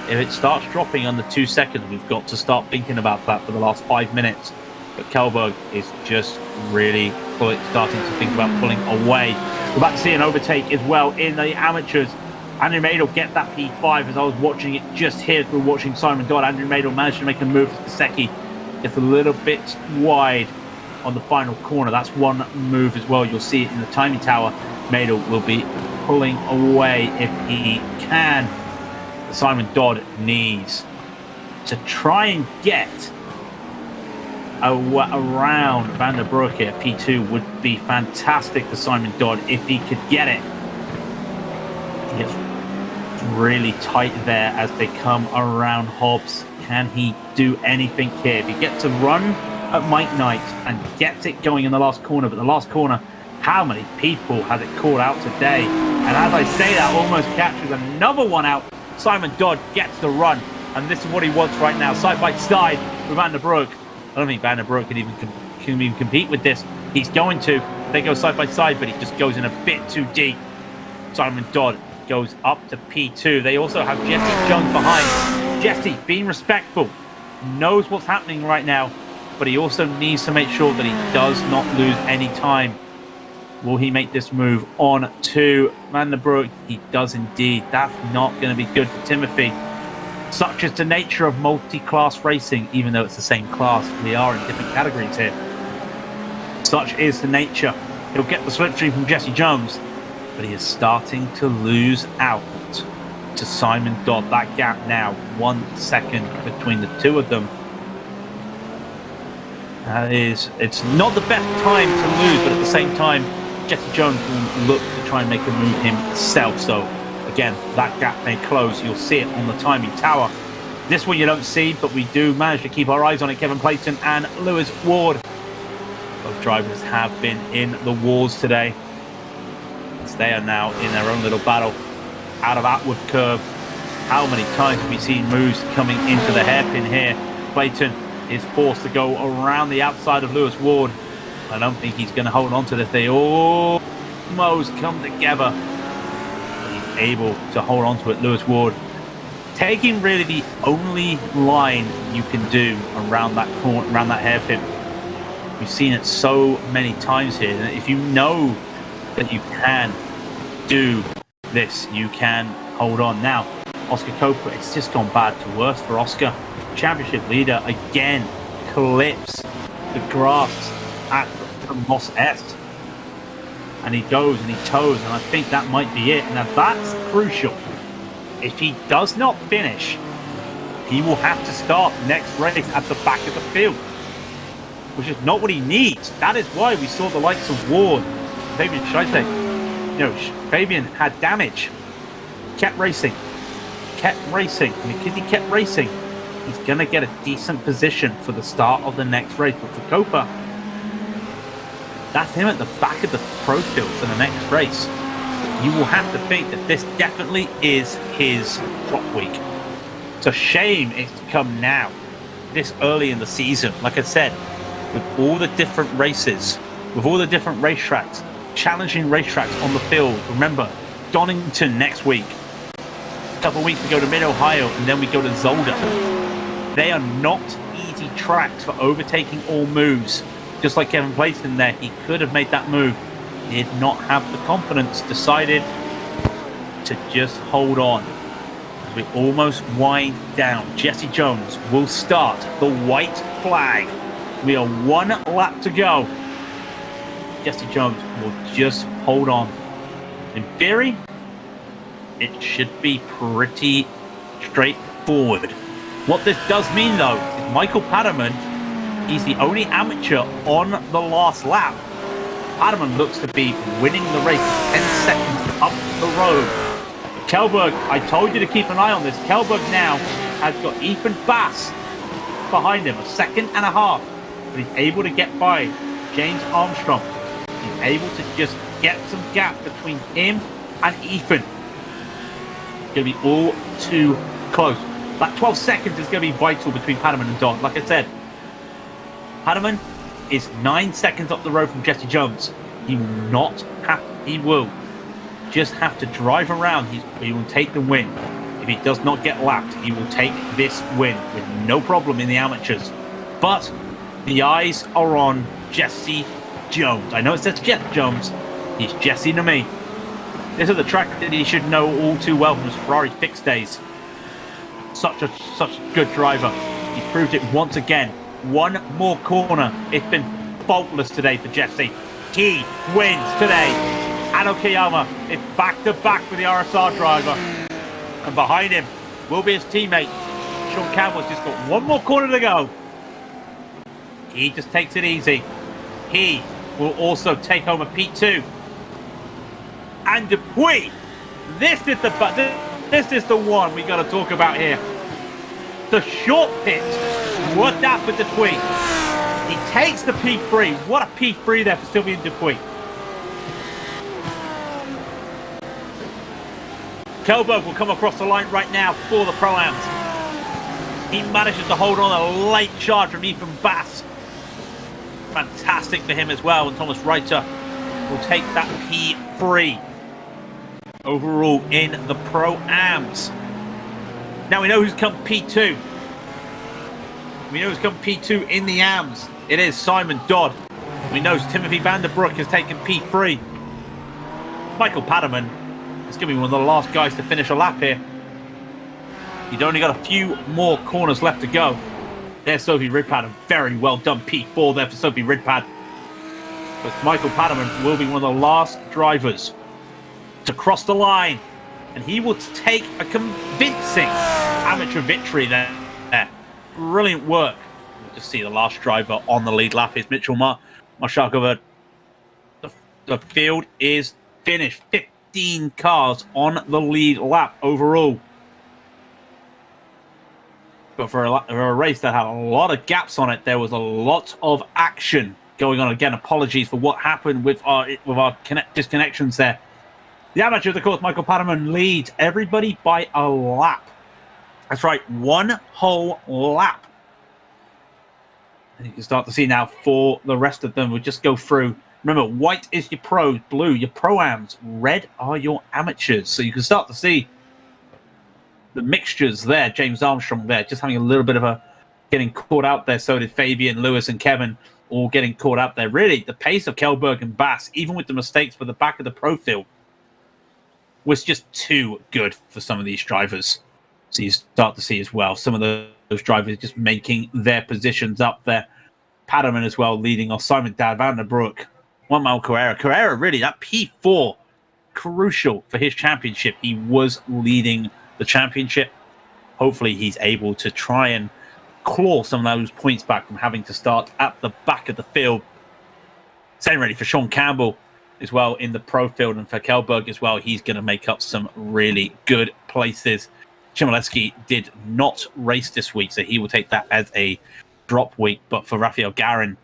If it starts dropping under 2 seconds, we've got to start thinking about that for the last 5 minutes. But Kelberg is just really starting to think about pulling away. We're about to see an overtake as well in the amateurs. Andrew Madel get that P5 as I was watching it just here through watching Simon Dodd. Andrew Madel managed to make a move to Kosecki. It's a little bit wide on the final corner. That's one move as well. You'll see it in the timing tower. Madel will be pulling away if he can. Simon Dodd needs to try and get around Van der Broek here. P2 would be fantastic for Simon Dodd if he could get it. He gets really tight there as they come around Hobbs. Can he do anything here? If he gets a run at Mike Knight and gets it going in the last corner, but the last corner, how many people has it caught out today? And as I say that, almost captures another one out. Simon Dodd gets the run, and this is what he wants right now, side by side with Van der Broek. I don't think Van der Broek can even compete with this. He's going to. They go side by side, but he just goes in a bit too deep. Simon Dodd goes up to P2. They also have Jesse Jones behind. Jesse, being respectful, knows what's happening right now, but he also needs to make sure that he does not lose any time. Will he make this move on to Van der Broek? He does indeed. That's not going to be good for Timothy. Such is the nature of multi-class racing, even though it's the same class. We are in different categories here. Such is the nature. He'll get the slipstream from Jesse Jones, but he is starting to lose out to Simon Dodd. That gap now, 1 second between the two of them. It's not the best time to lose, but at the same time, Jesse Jones will look to try and make a move himself. So again, that gap may close. You'll see it on the timing tower. This one you don't see, but we do manage to keep our eyes on it. Kevin Clayton and Lewis Ward. Both drivers have been in the wars today. As they are now in their own little battle out of Atwood curve. How many times have we seen moves coming into the hairpin here? Clayton is forced to go around the outside of Lewis Ward. I don't think he's going to hold on to this. They almost come together. He's able to hold on to it. Lewis Ward taking really the only line you can do around that corner, around that hairpin. We've seen it so many times here. And if you know that you can do this, you can hold on. Now, Oscar Copa, it's just gone bad to worse for Oscar. Championship leader again clips the grass at the Moss S, and he goes and he toes, and I think that might be it. Now that's crucial. If he does not finish, he will have to start next race at the back of the field, which is not what he needs. That is why we saw the likes of Ward, Fabian Scheite. Fabian had damage, kept racing, and because he kept racing, he's going to get a decent position for the start of the next race. But for Copa, that's him at the back of the pro field for the next race. You will have to think that this definitely is his drop week. It's a shame it's come now, this early in the season. Like I said, with all the different races, with all the different racetracks, challenging racetracks on the field. Remember, Donington next week. A couple of weeks we go to Mid-Ohio, and then we go to Zolder. They are not easy tracks for overtaking all moves. Just like Kevin Clayton there, he could have made that move. Did not have the confidence, decided to just hold on. As we almost wind down, Jesse Jones will start the white flag. We are 1 lap to go. Jesse Jones will just hold on. In theory, it should be pretty straightforward. What this does mean, though, is Michael Patterman, he's the only amateur on the last lap. Patterman looks to be winning the race 10 seconds up the road. Kelberg, I told you to keep an eye on this. Kelberg now has got Ethan Bass behind him, 1.5 seconds. But he's able to get by James Armstrong. He's able to just get some gap between him and Ethan. It's going to be all too close. That 12 seconds is going to be vital between Patterman and Don. Like I said, Patterman is 9 seconds up the road from Jesse Jones. He will just have to drive around. He will take the win. If he does not get lapped, he will take this win with no problem in the amateurs. But the eyes are on Jesse Jones. I know it says Jeff Jones. He's Jesse to me. This is the track that he should know all too well from his Ferrari fixed days. Such a good driver. He's proved it once again. One more corner. It's been faultless today for Jesse. He wins today. And Okayama is back-to-back with the RSR driver. And behind him will be his teammate. Sean Campbell's just got one more corner to go. He just takes it easy. He will also take home a P2. And Dupuy, this is the one we got to talk about here. The short pit. What that for Dupuy? He takes the P3. What a P3 there for Sylvain Dupuy. Kjellberg will come across the line right now for the Pro-Ams. He manages to hold on a late charge from Ethan Bass. Fantastic for him as well. And Thomas Reiter will take that P3 overall in the Pro-Ams. Now we know who's come P2. We know who's come P2 in the AMS. It is Simon Dodd. We know Timothy Vanderbroek has taken P3. Michael Paterman is going to be one of the last guys to finish a lap here. He's only got a few more corners left to go. There's Sophie Ridpad. A very well done P4 there for Sophie Ridpad. But Michael Paterman will be one of the last drivers to cross the line. And he will take a convincing amateur victory there. Brilliant work. We'll just see the last driver on the lead lap is Mitchell Marshalkova. The field is finished. 15 cars on the lead lap overall. But for a race that had a lot of gaps on it, there was a lot of action going on. Again, apologies for what happened with our disconnections there. The amateur, of course, Michael Paterman leads everybody by a lap. That's right, one whole lap. And you can start to see now for the rest of them. We'll just go through. Remember, white is your pros, blue your pro-ams, red are your amateurs. So you can start to see the mixtures there. James Armstrong there, just having a little bit of a getting caught out there. So did Fabian, Lewis, and Kevin, all getting caught out there. Really, the pace of Kjellberg and Bass, even with the mistakes for the back of the pro field, was just too good for some of these drivers. So you start to see as well some of those drivers just making their positions up there. Paterman as well leading off. Simon Dad, Vanderbroek, Juan Manuel Carrera. Carrera, really, that P4, crucial for his championship. He was leading the championship. Hopefully he's able to try and claw some of those points back from having to start at the back of the field. Same ready for Sean Campbell as well in the pro field, and for Kjellberg as well. He's going to make up some really good places. Chmielewski did not race this week, so he will take that as a drop week. But for Raphael Garin,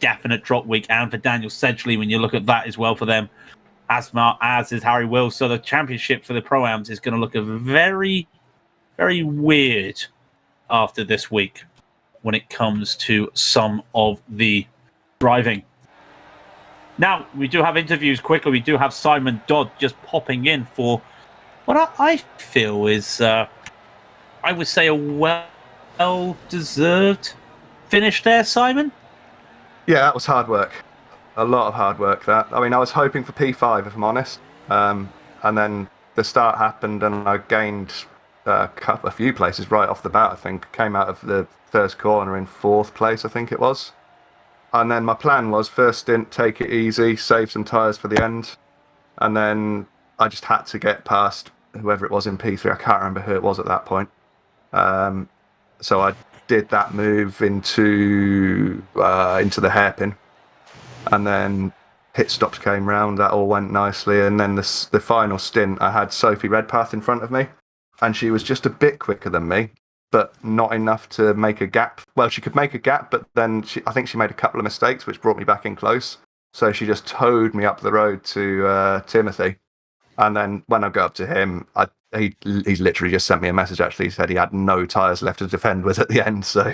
definite drop week. And for Daniel Sedgley, when you look at that as well for them, as is Harry Wills. So the championship for the Pro-Ams is going to look a very, very weird after this week when it comes to some of the driving. Now, we do have interviews quickly. We do have Simon Dodd just popping in for what I feel is, I would say, a well-deserved finish there, Simon. Yeah, that was hard work. A lot of hard work, that. I mean, I was hoping for P5, if I'm honest. And then the start happened, and I gained a few places right off the bat, I think. Came out of the first corner in 4th place, I think it was. And then my plan was, first stint, take it easy, save some tyres for the end. And then I just had to get past whoever it was in P3. I can't remember who it was at that point. So I did that move into the hairpin. And then pit stops came round. That all went nicely. And then the final stint, I had Sophie Redpath in front of me. And she was just a bit quicker than me, but not enough to make a gap. Well, she could make a gap, but then I think she made a couple of mistakes, which brought me back in close. So she just towed me up the road to Timothy. And then when I got up to him, he's literally just sent me a message, actually. He said he had no tyres left to defend with at the end. So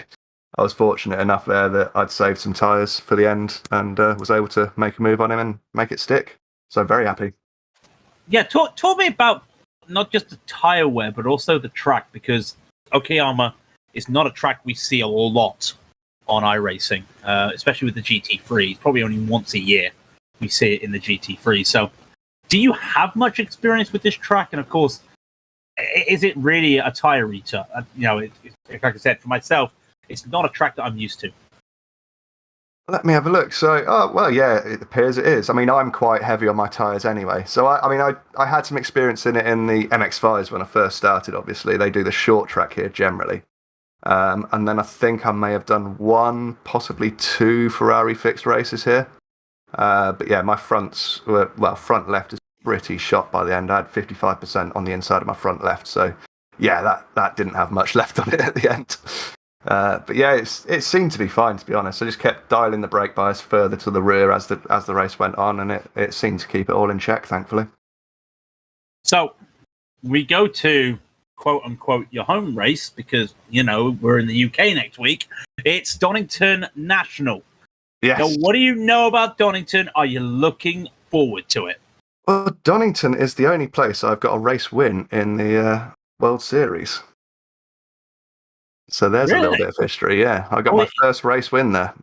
I was fortunate enough there that I'd saved some tyres for the end and was able to make a move on him and make it stick. So very happy. Yeah, talk me about not just the tire wear, but also the track, because Okayama is not a track we see a lot on iRacing, especially with the GT3. It's probably only once a year we see it in the GT3. So, do you have much experience with this track? And of course, is it really a tire eater? Like I said, for myself, it's not a track that I'm used to. Let me have a look. So, yeah, it appears it is. I mean, I'm quite heavy on my tyres anyway. So, I had some experience in it in the MX-5s when I first started, obviously. They do the short track here generally. And then I think I may have done 1, possibly 2 Ferrari fixed races here. But yeah, my front left is pretty shot by the end. I had 55% on the inside of my front left. So, yeah, that didn't have much left on it at the end. But yeah, it seemed to be fine, to be honest. I just kept dialing the brake bias further to the rear as the race went on, and it seemed to keep it all in check, thankfully. So we go to quote unquote your home race because we're in the UK next week. It's Donington National. Yes. Now, what do you know about Donington? Are you looking forward to it? Well, Donington is the only place I've got a race win in the World Series. So there's a little bit of history, yeah. I got my first race win there.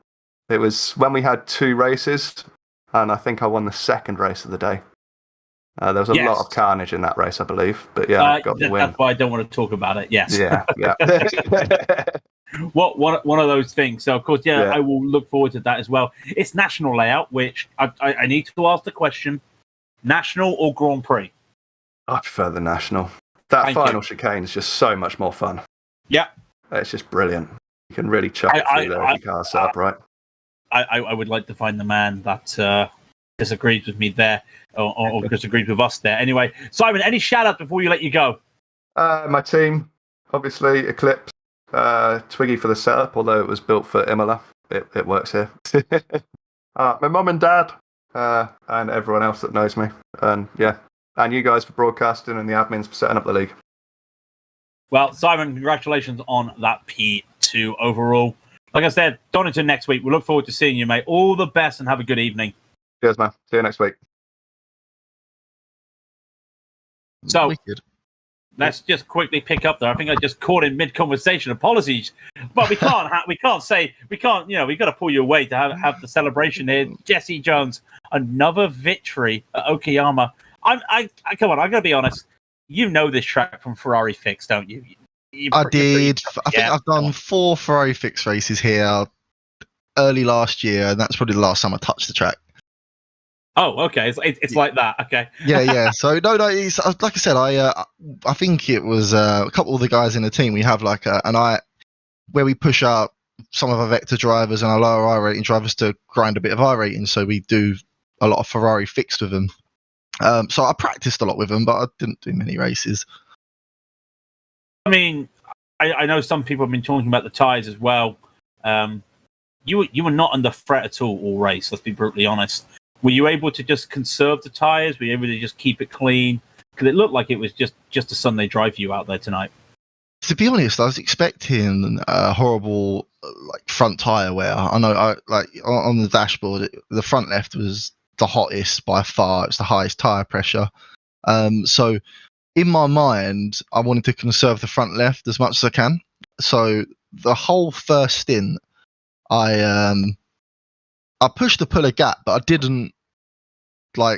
It was when we had 2 races, and I think I won the second race of the day. There was a lot of carnage in that race, I believe. But yeah, I got the win. That's why I don't want to talk about it, yes. Yeah. One of those things. So, of course, I will look forward to that as well. It's national layout, which I need to ask the question, national or Grand Prix? I prefer the national. That final chicane is just so much more fun. Yeah. It's just brilliant. You can really chuck it through there if your car's set up right. I would like to find the man that disagrees with me there, or disagrees with us there. Anyway, Simon, any shout-outs before you let you go? My team, obviously, Eclipse, Twiggy for the setup, although it was built for Imola. It works here. My mum and dad, and everyone else that knows me. And you guys for broadcasting and the admins for setting up the league. Well, Simon, congratulations on that P2 overall. Like I said, Donington next week. We look forward to seeing you, mate. All the best and have a good evening. Cheers, man. See you next week. So, let's just quickly pick up there. I think I just caught in mid-conversation. Apologies. But we've got to pull you away to have the celebration here. Jesse Jones, another victory at Okayama. Come on, I'm going to be honest. You know this track from Ferrari Fix, don't you? I did. I think I've done 4 Ferrari Fix races here early last year, and that's probably the last time I touched the track. Oh, okay. It's like that. Okay. Yeah. So no. It's, like I said, I think it was a couple of the guys in the team. We have like where we push out some of our vector drivers and our lower I rating drivers to grind a bit of I rating. So we do a lot of Ferrari Fixed with them. So I practiced a lot with them, but I didn't do many races. I mean, I know some people have been talking about the tyres as well. You were not under threat at all race, let's be brutally honest. Were you able to just conserve the tyres? Were you able to just keep it clean? Because it looked like it was just a Sunday drive for you out there tonight. To be honest, I was expecting a horrible front tyre wear. I know, on the dashboard, the front left was the hottest by far. It's the highest tyre pressure. So in my mind, I wanted to conserve the front left as much as I can. So the whole first stint, I pushed the puller gap, but I didn't go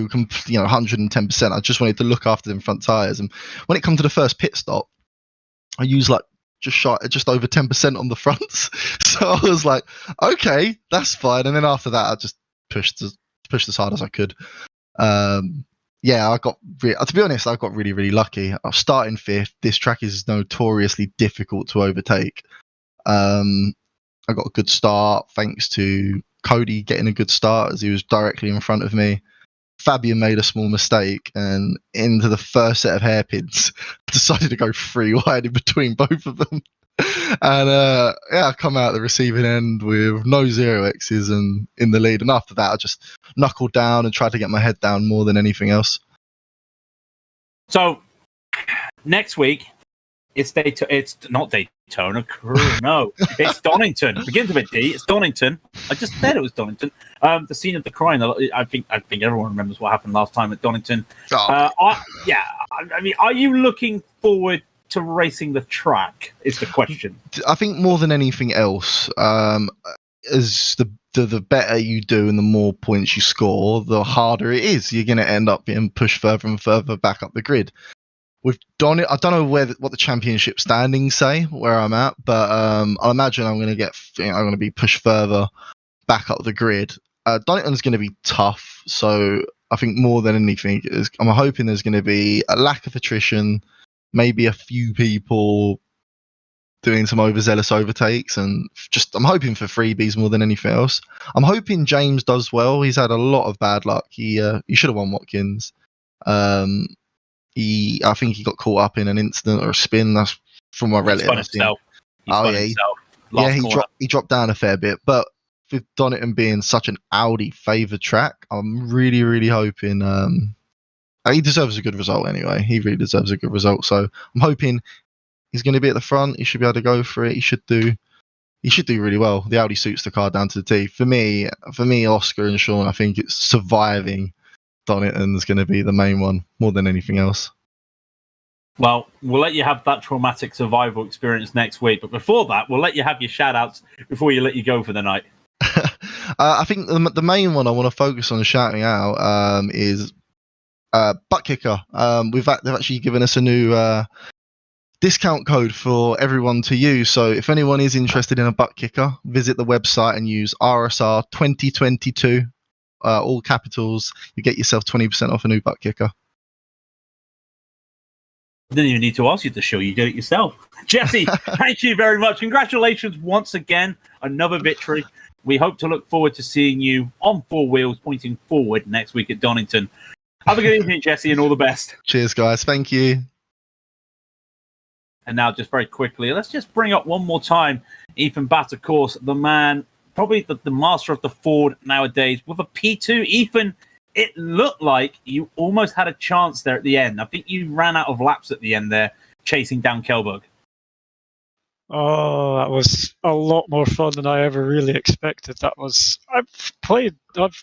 110%. I just wanted to look after them front tyres. And when it comes to the first pit stop, I used just over 10% on the fronts. So I was like, okay, that's fine. And then after that, I just pushed as hard as I could. To be honest, I got really, really lucky. I was starting 5th. This track is notoriously difficult to overtake. I got a good start thanks to Cody getting a good start as he was directly in front of me. Fabian made a small mistake, and into the first set of hairpins, decided to go 3 wide in between both of them. And I come out the receiving end with no 0x's and in the lead. And after that, I just knuckled down and tried to get my head down more than anything else. So next week, It's It's not Daytona. No, it's Donington. Begins with a D. It's Donington. I just said it was Donington. The scene of the crime. I think everyone remembers what happened last time at Donington. I mean, are you looking forward to racing the track? Is the question. I think more than anything else, as the better you do and the more points you score, the harder it is. You're going to end up being pushed further and further back up the grid. With Donington, I don't know what the championship standings say where I'm at, but I imagine I'm going to be pushed further back up the grid. Donington's going to be tough, so I think more than anything, I'm hoping there's going to be a lack of attrition, maybe a few people doing some overzealous overtakes, and I'm hoping for freebies more than anything else. I'm hoping James does well. He's had a lot of bad luck. He should have won Watkins. I think he got caught up in an incident or a spin. That's from my relative. He dropped down a fair bit. But with Donington being such an Audi favoured track, I'm really, really hoping. He deserves a good result anyway. He really deserves a good result. So I'm hoping he's going to be at the front. He should be able to go for it. He should do really well. The Audi suits the car down to the T. For me, Oscar and Sean, I think it's surviving Donington is going to be the main one more than anything else. Well, we'll let you have that traumatic survival experience next week. But before that, we'll let you have your shout-outs before you let you go for the night. I think the main one I want to focus on shouting out is Butt Kicker. They've actually given us a new discount code for everyone to use. So if anyone is interested in a Butt Kicker, visit the website and use RSR 2022. All capitals. You get yourself 20% off a new Butt Kicker. I didn't even need to ask you to show you did it yourself. Jesse, thank you very much. Congratulations once again. Another victory. We hope to look forward to seeing you on four wheels pointing forward next week at Donington. Have a good evening, Jesse, and all the best. Cheers, guys. Thank you. And now, just very quickly, let's just bring up one more time Ethan Batt, of course, the man, probably the master of the Ford nowadays, with a P2. Ethan, it looked like you almost had a chance there at the end. I think you ran out of laps at the end there, chasing down Kjellberg. Oh, that was a lot more fun than I ever really expected. I've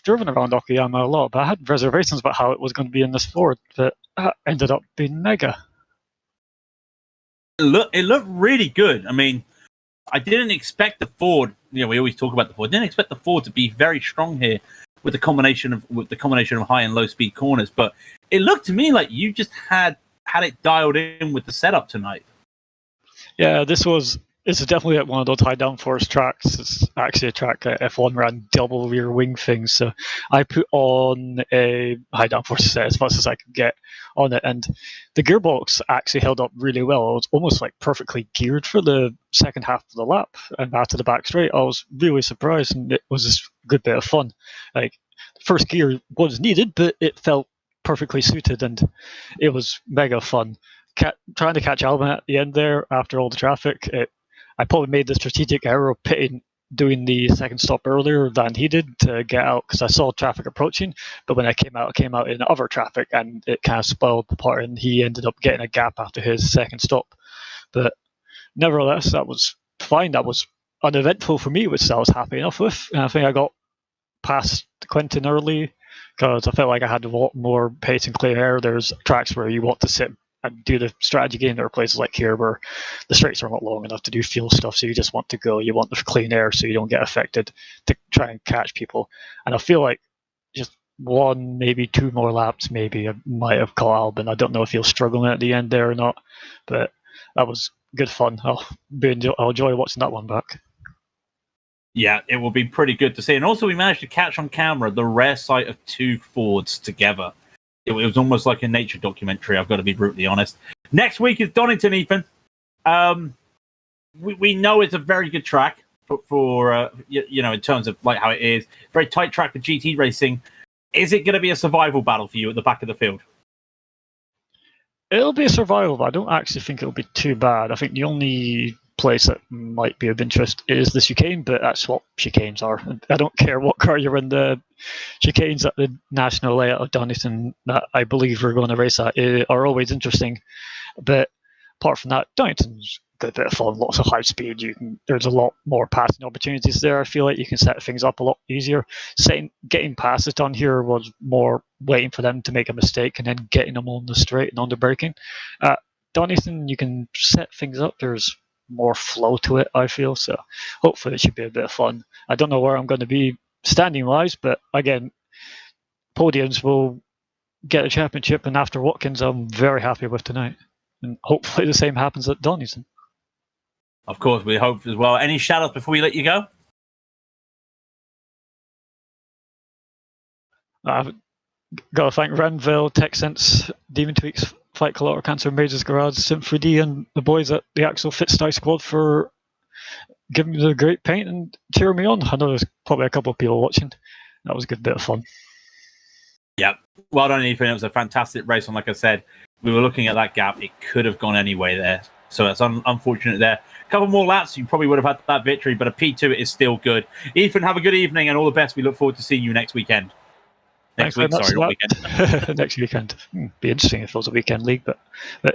driven around Okayama a lot, but I had reservations about how it was going to be in this Ford, but that ended up being mega. It looked really good. I mean, I didn't expect the Ford. We always talk about the Ford. Didn't expect the Ford to be very strong here with the combination of high and low speed corners. But it looked to me like you just had it dialed in with the setup tonight. Yeah, this is definitely one of those high downforce tracks. It's actually a track F1 ran double rear wing things, so I put on a high downforce set as much as I could get on it, and the gearbox actually held up really well. It was almost like perfectly geared for the second half of the lap, and after the back straight, I was really surprised, and it was just a good bit of fun. Like, first gear was needed, but it felt perfectly suited, and it was mega fun. Trying to catch Alban at the end there after all the traffic, I probably made the strategic error of doing the second stop earlier than he did to get out, because I saw traffic approaching, but when I came out in other traffic, and it kind of spoiled the part, and he ended up getting a gap after his second stop. But nevertheless, that was fine. That was uneventful for me, which I was happy enough with. And I think I got past Quentin early because I felt like I had a lot more pace and clear air. There's tracks where you want to sit and do the strategy game. There are places like here where the straights are not long enough to do fuel stuff, so you just want to go. You want the clean air so you don't get affected to try and catch people. And I feel like just one, maybe two more laps, maybe I might have caught Albin. I don't know if he'll struggle at the end there or not, but that was good fun. I'll enjoy watching that one back. Yeah, it will be pretty good to see. And also, we managed to catch on camera the rare sight of two Fords together. It was almost like a nature documentary, I've got to be brutally honest. Next week is Donington, Ethan. We know it's a very good track for in terms of like how it is. Very tight track for GT racing. Is it going to be a survival battle for you at the back of the field? It'll be a survival, but I don't actually think it'll be too bad. I think the only place that might be of interest is the chicane, but that's what chicanes are. I don't care what car you're in. The chicanes at the national layout of Donington that I believe we're going to race at are always interesting. But apart from that, Donington's a good bit of fun, lots of high speed. There's a lot more passing opportunities there. I feel like you can set things up a lot easier. Getting passes done here was more waiting for them to make a mistake and then getting them on the straight and on the braking. Donington, you can set things up. There's more flow to it, I feel. So hopefully it should be a bit of fun. I don't know where I'm going to be standing wise, but again, podiums will get a championship, and after Watkins, I'm very happy with tonight. And hopefully the same happens at Donington. Of course, we hope as well. Any shout-outs before we let you go? I've got to thank Renville, TechSense, Demon Tweaks, Fight Colour, Cancer Majors Garage, Symphony, and the boys at the Axel Fit Style Squad for giving me the great paint and cheering me on. I know there's probably a couple of people watching. That was a good bit of fun. Yeah, well done, Ethan. It was a fantastic race, and like I said, we were looking at that gap. It could have gone any way there, so it's unfortunate there. A couple more laps, you probably would have had that victory, but a P2 is still good. Ethan, have a good evening and all the best. We look forward to seeing you next weekend. Next weekend. Next weekend. Be interesting if it was a weekend league, but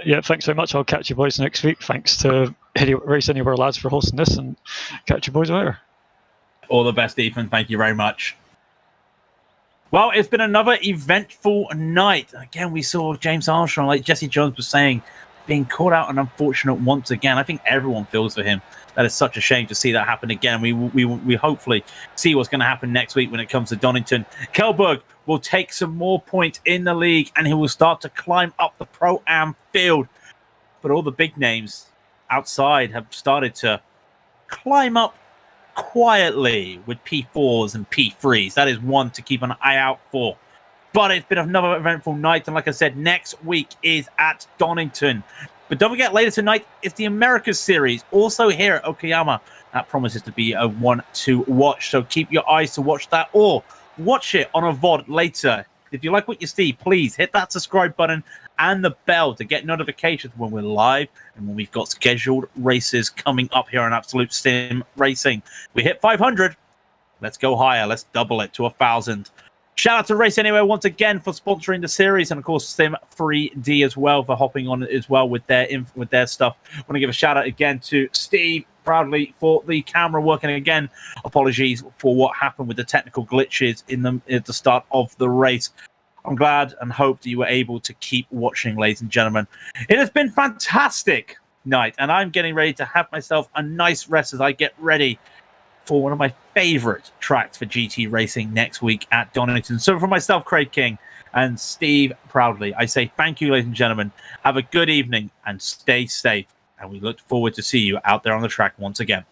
yeah, thanks very much. I'll catch you boys next week. Thanks to Race Anywhere lads for hosting this, and catch you boys later. All the best, Ethan. Thank you very much. Well, it's been another eventful night. Again, we saw James Armstrong, like Jesse Jones was saying, being caught out and unfortunate once again. I think everyone feels for him. That is such a shame to see that happen again. We hopefully see what's going to happen next week when it comes to Donington. Kelberg will take some more points in the league, and he will start to climb up the Pro-Am field. But all the big names outside have started to climb up quietly with P4s and P3s. That is one to keep an eye out for. But it's been another eventful night, and like I said, next week is at Donington. But don't forget, later tonight is the Americas Series, also here at Okayama. That promises to be a one to watch, so keep your eyes to watch that, or watch it on a VOD later. If you like what you see, please hit that subscribe button and the bell to get notifications when we're live and when we've got scheduled races coming up here on Absolute Sim Racing. We hit 500. Let's go higher. Let's double it to 1,000. Shout out to Race Anywhere once again for sponsoring the series, and of course Sim 3D as well for hopping on as well with their stuff. I want to give a shout out again to Steve proudly for the camera working again. Apologies for what happened with the technical glitches at the start of the race. I'm glad and hope that you were able to keep watching, ladies and gentlemen. It has been fantastic night, and I'm getting ready to have myself a nice rest as I get ready for one of my favorite tracks for GT racing next week at Donington. So for myself, Craig King, and Steve proudly, I say thank you, ladies and gentlemen. Have a good evening and stay safe. And we look forward to see you out there on the track once again.